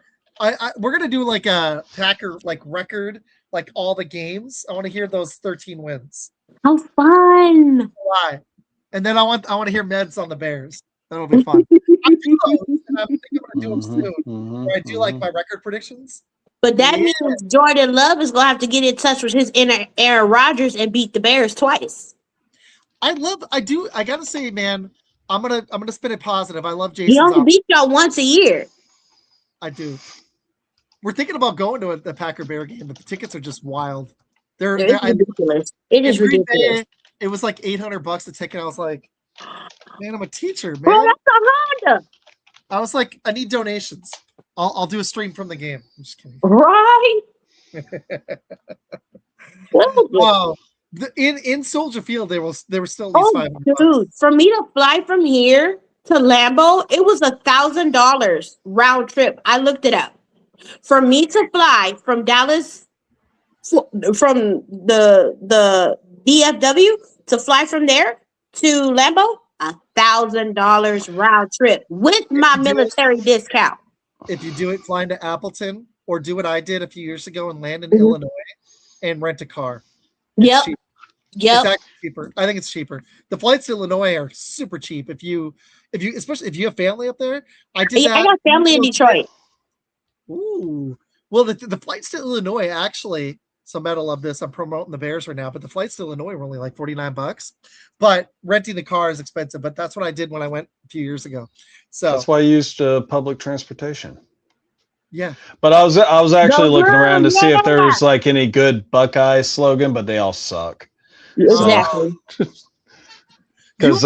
We're gonna do like a Packer record, like all the games. I want to hear those 13 wins. How fun! Why? And then I want to hear Meds on the Bears. That'll be fun. I do those, and I'm thinking I'm gonna do them soon. Where I do like my record predictions. But that means Jordan Love is gonna have to get in touch with his inner Aaron Rodgers and beat the Bears twice. I gotta say, man, I'm gonna spin it positive. I love Jason. He only beat y'all once a year. I do. We're thinking about going to the Packer Bear game, but the tickets are just wild. They're ridiculous. It is ridiculous. It was like $800 a ticket. I was like, man, I'm a teacher, man. Bro, that's a Honda. I was like, I need donations. I'll do a stream from the game. I'm just kidding. Right. Wow. In Soldier Field, they were still at least $500. Dude, for me to fly from here to Lambeau, it was $1,000 round trip. I looked it up. For me to fly from Dallas, from the DFW to fly from there to Lambeau, $1,000 round trip with my military discount. If you do it flying to Appleton, or do what I did a few years ago and land in Illinois and rent a car. Yep. It's actually cheaper. I think it's cheaper. The flights to Illinois are super cheap. Especially if you have family up there. I got family in Detroit. Ooh. Well, the flights to Illinois actually, so Metal love this. I'm promoting the Bears right now, but the flights to Illinois were only like $49. But renting the car is expensive. But that's what I did when I went a few years ago. So that's why I used public transportation. Yeah. But I was actually looking around to see if there was like any good Buckeye slogan, but they all suck. Exactly. Because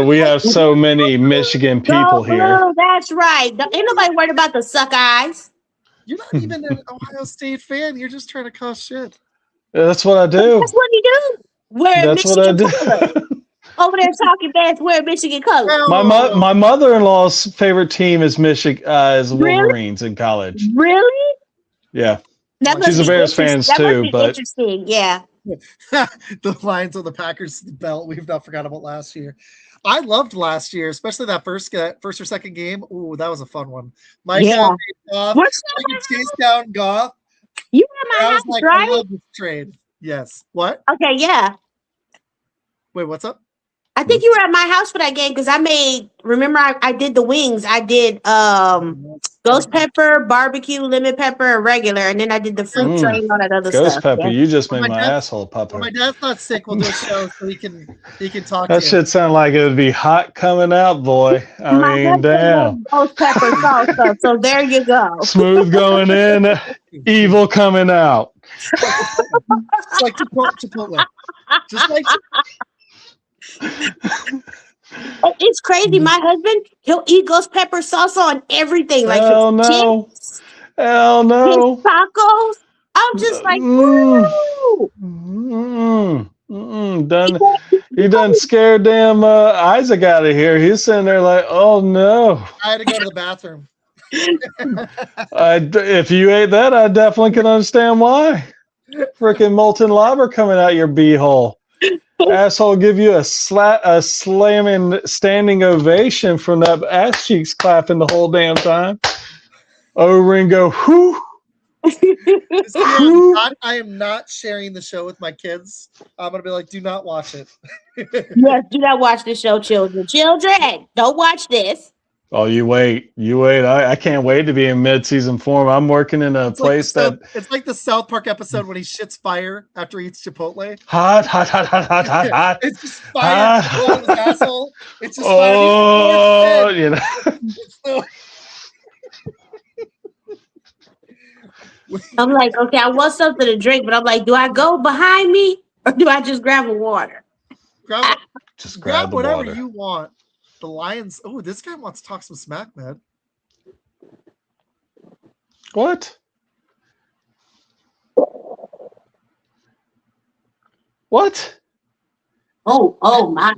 we have so many Michigan people here. That's right. Ain't nobody worried about the suck eyes. You're not even an Ohio State fan. You're just trying to cause shit. That's what I do. That's what you do. That's what I do. Over there talking bad, wearing Michigan colors. My mother-in-law's favorite team is Michigan, is Wolverines in college. Really? Yeah. She's a Bears fan too, but interesting. Yeah. The Lions on the Packers belt. We've not forgot about last year. I loved last year, especially that first or second game. Ooh, that was a fun one. Mike Goff, chase down Goff. You were at my house, right? I love this trade. Yes. What? Okay, yeah. Wait, what's up? I think you were at my house for that game because I did the wings. I did ghost pepper, barbecue, lemon pepper, and regular, and then I did the fruit train and all that other ghost stuff. Ghost pepper, you just made my asshole pop. When my dad's not sick, we'll do a show so he can talk that to you. Shit sound like it would be hot coming out, boy. I mean, damn. Ghost pepper salsa, so there you go. Smooth going in, evil coming out. Just like Chipotle. Just like it's crazy. My husband, he'll eat ghost pepper salsa on everything. Like hell no. Chips, hell no. His tacos. I'm just like, He done scared damn Izac out of here. He's sitting there like, oh no. I had to go to the bathroom. If you ate that, I definitely can understand why. Freaking molten lava coming out your beehole. Asshole, give you a slamming standing ovation from that ass cheeks clapping the whole damn time. Over and go, whoo. I am not sharing the show with my kids. I'm gonna be like, do not watch it. Yes, do not watch this show, children. Children, don't watch this. Oh, you wait. I can't wait to be in mid-season form. I'm working in a place it's like the South Park episode when he shits fire after he eats Chipotle. Hot. It's just fire on his asshole. It's just fire. I'm like, okay, I want something to drink, but I'm like, do I go behind me or do I just grab a water? Grab whatever you want. The Lions. Oh, this guy wants to talk some smack, man. What? What? Oh my.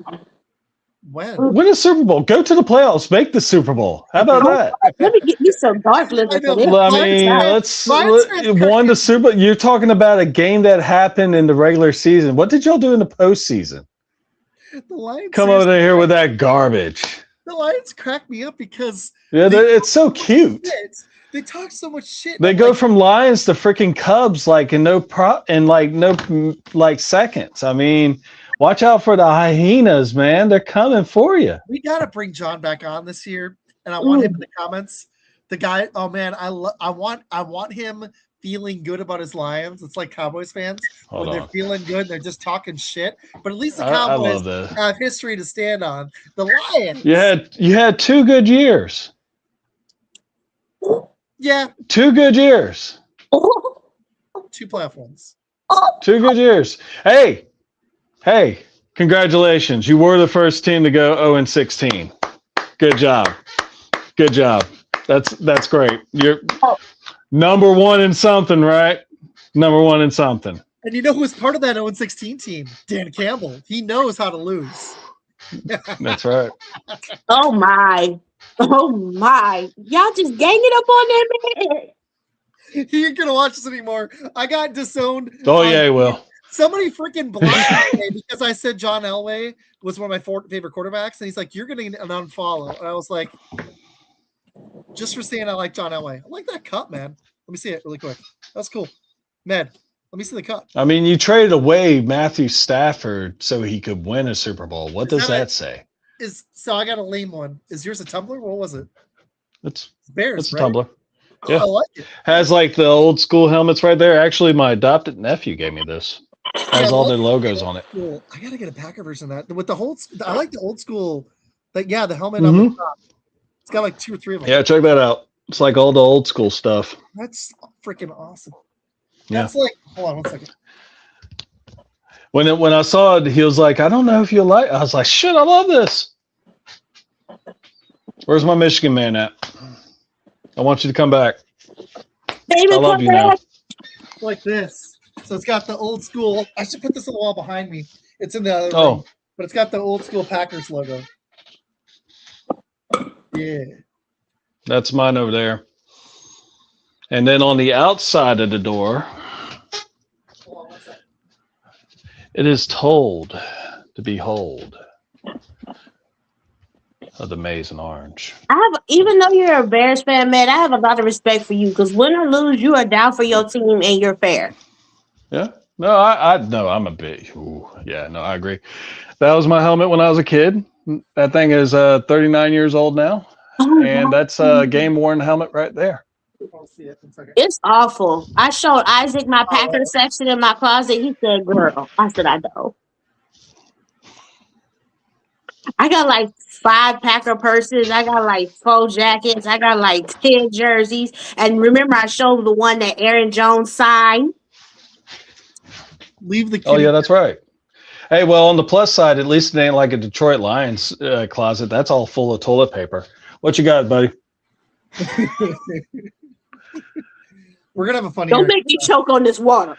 When? Win a Super Bowl. Go to the playoffs. Make the Super Bowl. How about that? Let me get you some dark liquor for this. I mean, won the Super Bowl. You're talking about a game that happened in the regular season. What did y'all do in the postseason? The Lions come over here with that garbage. The Lions crack me up because it's so cute. They talk so much shit. They go from Lions to freaking Cubs in no seconds. I mean, watch out for the hyenas, man. They're coming for you. We gotta bring John back on this year, and I want him in the comments. The guy, oh man, I want him feeling good about his Lions. It's like Cowboys fans when they're feeling good, they're just talking shit. But at least the Cowboys have history to stand on. The Lions. You had 2 good years. Yeah. 2 good years. 2 playoff wins. 2 good years. Hey, congratulations. You were the first team to go 0-16. Good job. Good job. That's great. You're number 1 in something, right? Number 1 in something. And you know who was part of that 0-16 team? Dan Campbell. He knows how to lose. That's right. Oh my. Y'all just ganging up on that man. He ain't gonna watch this anymore. I got disowned. Oh yeah, he will. Somebody freaking blocked me because I said John Elway was one of my favorite quarterbacks, and he's like, "You're gonna get an unfollow." And I was like, "Just for saying I like John Elway. I like that cut, man. Let me see it really quick. That's cool, man. Let me see the cut." I mean, you traded away Matthew Stafford so he could win a Super Bowl. What does that say? So I got a lame one. Is yours a tumbler? What was it? It's Bears. It's a tumbler. Yeah, I like it. Has like the old school helmets right there. Actually, my adopted nephew gave me this. Has all their logos on it. Cool. I gotta get a Packer version of that. With the whole, I like the old school. The helmet on the top. It's got like 2 or 3 of them. Yeah, check that out. It's like all the old school stuff. That's freaking awesome. Yeah. That's like, hold on 1 second. When I saw it, he was like, "I don't know if you like." I was like, "Shit, I love this." Where's my Michigan man at? I want you to come back. Baby, I love you now. Like this. So it's got the old school. I should put this on the wall behind me. It's in the other room, but it's got the old school Packers logo. Yeah. That's mine over there. And then on the outside of the door, it is told to behold of the maize and orange. Even though you're a Bears fan, man, I have a lot of respect for you because win or lose, you are down for your team and you're fair. Yeah. No, I'm a bit. I agree. That was my helmet when I was a kid. That thing is 39 years old now. And that's a game worn helmet right there. It's awful. I showed Izac my Packer section in my closet. He said, "Girl," I said, "I know." I got like 5 Packer purses. I got like 4 jackets. I got like 10 jerseys. And remember, I showed the one that Aaron Jones signed. Leave the. Oh yeah, that's right. Hey, well, on the plus side, at least it ain't like a Detroit Lions closet. That's all full of toilet paper. What you got, buddy? We're gonna have a funny. Don't make me choke on this water.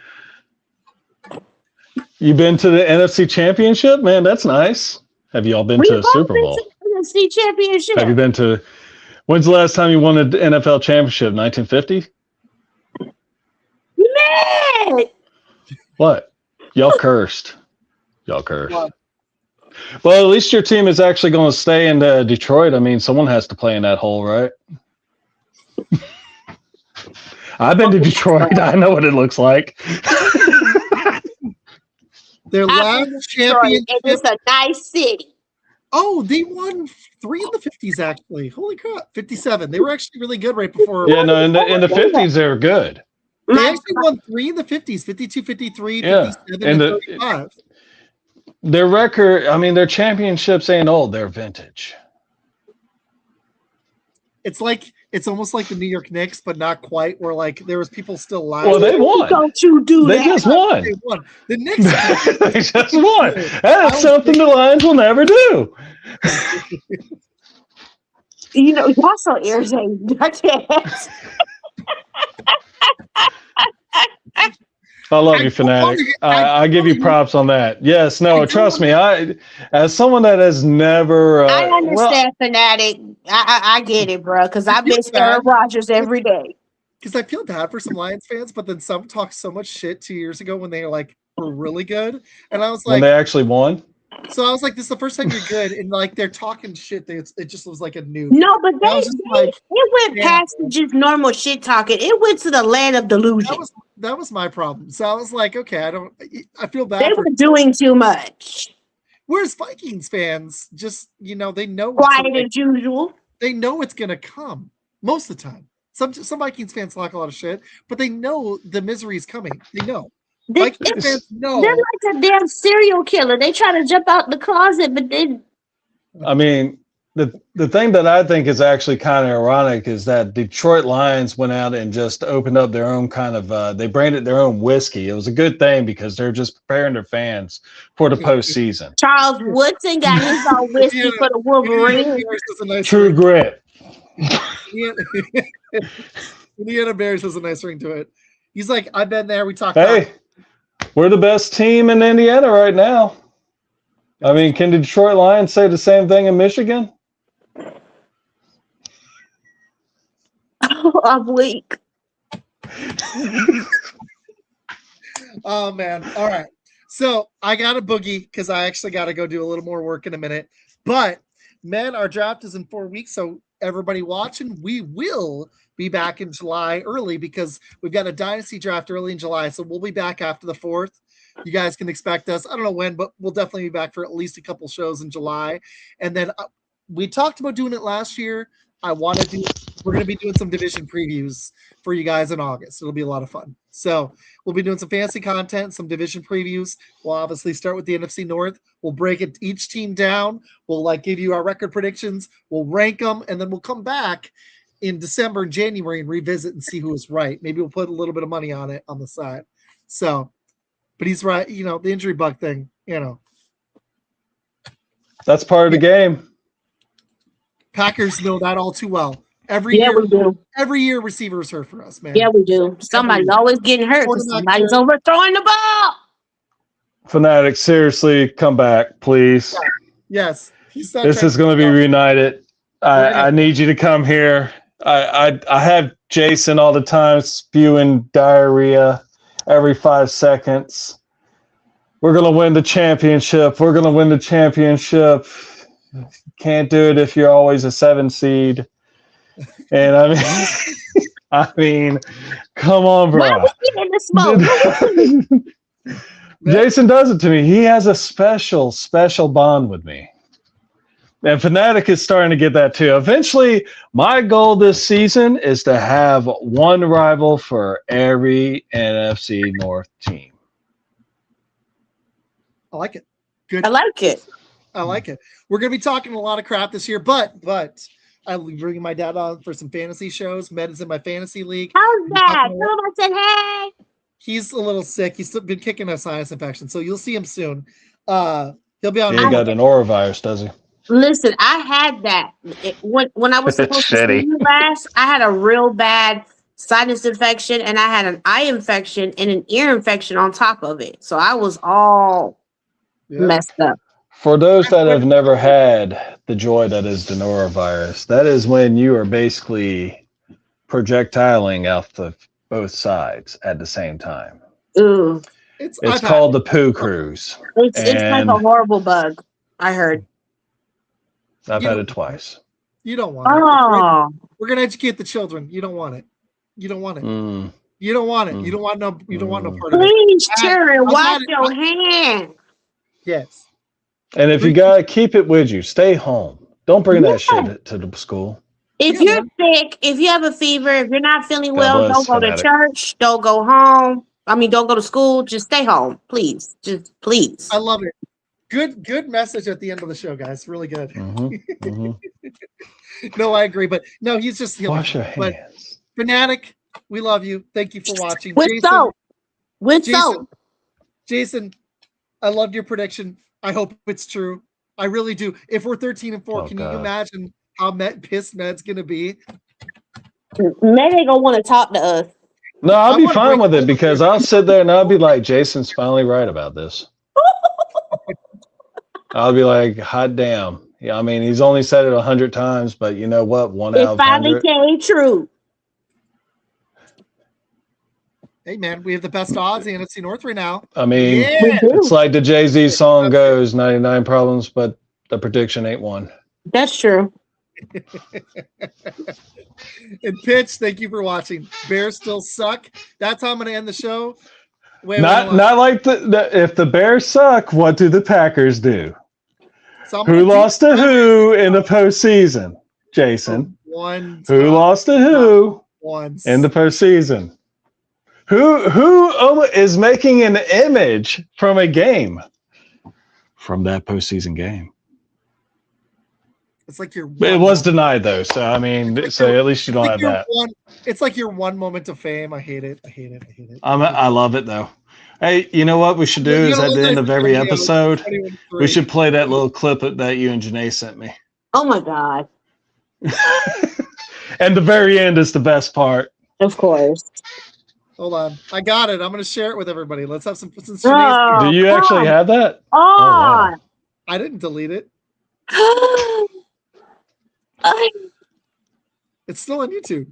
You been to the NFC Championship, man? That's nice. Have you all been to a Super Bowl? NFC Championship. Have you been to? When's the last time you won an NFL championship? 1950. Man. What? Y'all cursed. Y'all cursed. What? Well, at least your team is actually going to stay in Detroit. I mean, someone has to play in that hole, right? I've been to Detroit. I know what it looks like. Their last championship. It's a nice city. Oh, they won 3 in the 50s, actually. Holy crap. 57. They were actually really good right before. Yeah, no, in the 50s, they were good. They actually won 3 in the 50s, 52, 53, 57, and 35. Their record, I mean, their championships ain't old. They're vintage. It's almost like the New York Knicks, but not quite. Where like there was people still alive. Well, they won. Don't you do they that? Just won. They won. The Knicks. They just won. That's something the Lions will never do. You know, y'all so irritating. I love you, Fanatic. I give you props on that. Yes, no, trust me. As someone that has never, I understand, Fanatic. I get it, bro. Because I miss Aaron Rodgers every day. Because I feel bad for some Lions fans, but then some talked so much shit 2 years ago when they were really good, and I was like, when they actually won. So I was like, this is the first time you're good, and they're talking shit. It just was like a new. No, but it went past just normal shit talking. It went to the land of delusion. That was my problem. So I was like, okay, I feel bad. They were doing too much. Whereas Vikings fans just, they know quiet as usual. They know it's gonna come most of the time. Some Vikings fans talk a lot of shit, but they know the misery is coming. They know. Vikings fans know. They're like a damn serial killer. They try to jump out the closet, but they. I mean, the thing that I think is actually kind of ironic is that Detroit Lions went out and just opened up their own kind of. They branded their own whiskey. It was a good thing because they're just preparing their fans for the postseason. Charles Woodson got his own whiskey for the Wolverines. True Grit. Indiana Bears has a nice ring to it. He's like, I've been there. We talked. Hey, we're the best team in Indiana right now. I mean, can the Detroit Lions say the same thing in Michigan? I'm weak. Oh, man. All right. So I got a boogie because I actually got to go do a little more work in a minute. But, man, our draft is in 4 weeks. So everybody watching, we will be back in July early because we've got a dynasty draft early in July. So we'll be back after the 4th. You guys can expect us. I don't know when, but we'll definitely be back for at least a couple shows in July. And then we talked about doing it last year. We're going to be doing some division previews for you guys in August. It'll be a lot of fun. So we'll be doing some fancy content, some division previews. We'll obviously start with the NFC North. We'll break each team down. We'll give you our record predictions. We'll rank them, and then we'll come back in December and January and revisit and see who was right. Maybe we'll put a little bit of money on it on the side. So, but he's right. The injury bug thing, That's part of the game. Packers know that all too well. Every year we do. Every year receivers hurt for us, man. Yeah, we do. Somebody's always getting hurt because somebody's overthrowing the ball. Fanatic, seriously, come back, please. Yes. This is going to be reunited. I need you to come here. I have Jason all the time spewing diarrhea every 5 seconds. We're going to win the championship. We're going to win the championship. Can't do it if you're always a 7 seed. And I mean, come on, bro. Why are we getting the smoke? Jason does it to me. He has a special bond with me. And Fanatic is starting to get that too. Eventually, my goal this season is to have one rival for every NFC North team. I like it. Good. I like it. I like it. We're going to be talking a lot of crap this year, but I'll be bringing my dad on for some fantasy shows. Med is in my fantasy league. How's that? Tell him I said hey. He's a little sick. He's been kicking a sinus infection, so you'll see him soon. He'll be on. He got an norovirus, does he? Listen, I had that when I was supposed to see you last. I had a real bad sinus infection, and I had an eye infection and an ear infection on top of it. So I was all messed up. For those that have never had the joy that is the norovirus, that is when you are basically projectiling out the both sides at the same time. Ooh. It's called the poo cruise. It's like a horrible bug, I heard. I've had it twice. You don't want it. We're going to educate the children. You don't want it. You don't want it. You don't want it. You don't want no part of it. Please, children, wash your hands. Yes. And if you got to keep it with you, stay home. Don't bring that shit to the school. If you're sick, if you have a fever, if you're not feeling well, don't go to church. Don't go home. Don't go to school. Just stay home, please. Just please. I love it. Good message at the end of the show, guys. Really good. Mm-hmm. Mm-hmm. No, I agree. But no, he's just healing. Wash your hands. But Fanatic, we love you. Thank you for watching. With soap. Jason, I loved your prediction. I hope it's true. I really do. If we're 13-4, can you imagine how pissed Med's gonna be? Med ain't gonna want to talk to us. No, I'll be fine with it because I'll sit there and I'll be like, Jason's finally right about this. I'll be like, hot damn. Yeah, I mean, he's only said it 100 times, but you know what? One out of 100. It finally came true. Hey, man, we have the best odds in the NFC North right now. I mean, it's like the Jay-Z song goes, 99 problems, but the prediction ain't one. That's true. And Pitch, thank you for watching. Bears still suck. That's how I'm going to end the show. Not like if the Bears suck, what do the Packers do? Who lost to who in the postseason? Jason. Who lost to who in the postseason? Who is making an image from a game? From that postseason game. It's like your. It was denied though, so I mean, like so at least you don't have that. It's like your one moment of fame. I hate it. I love it though. Hey, you know what we should do is at the end of every episode, we should play that little clip that you and Janae sent me. Oh my god! And the very end is the best part. Of course. Hold on, I got it. I'm going to share it with everybody. Let's have some. Do you actually have that? Oh, wow. I didn't delete it. It's still on YouTube.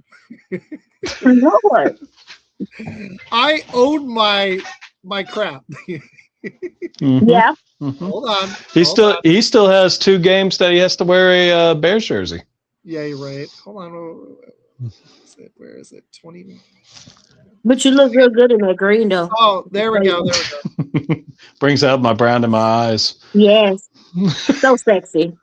Lord. I own my crap. Mm-hmm. Yeah. Mm-hmm. Hold on. He still has 2 games that he has to wear a Bears jersey. Yeah, you're right. Hold on. Where is it? 20. But you look real good in that green, though. Oh, there we go. Brings out my brown in my eyes. Yes. So sexy.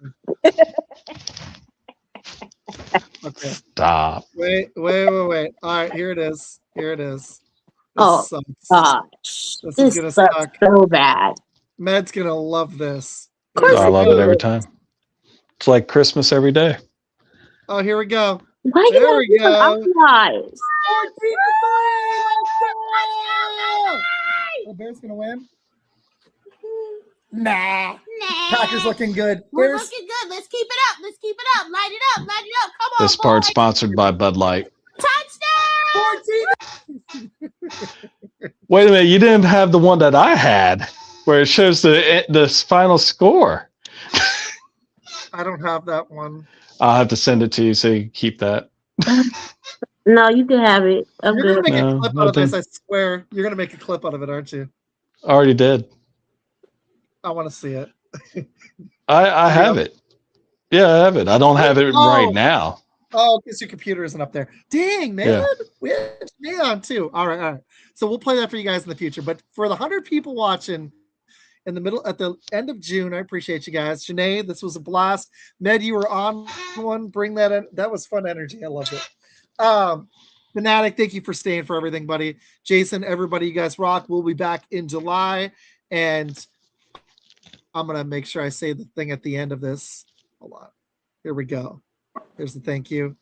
Okay. Stop. Wait. All right, here it is. This sucks. Gosh. This is gonna suck so bad. Med's gonna love this. I love it every time. It's like Christmas every day. Oh, here we go. Why there we go. The Bears gonna win? Nah. Packers looking good. We're looking good. Let's keep it up. Light it up. Come on. This part's sponsored by Bud Light. Touchdown! Wait a minute, you didn't have the one that I had where it shows the final score. I don't have that one. I'll have to send it to you so you can keep that. No, you can have it. You're going to make a clip out of this, I swear. You're going to make a clip out of it, aren't you? I already did. I want to see it. I have it. Yeah, I have it. I don't have it right now. Oh, because your computer isn't up there. Dang, man. Yeah. We had me on too. All right. So we'll play that for you guys in the future. But for the 100 people watching at the end of June, I appreciate you guys. Janae, this was a blast. Med, you were on one. Bring that in. That was fun energy. I loved it. Fanatic, thank you for staying for everything, buddy. Jason, everybody, you guys rock. We'll be back in July. And I'm going to make sure I say the thing at the end of this. Hold on. Here we go. Here's the thank you.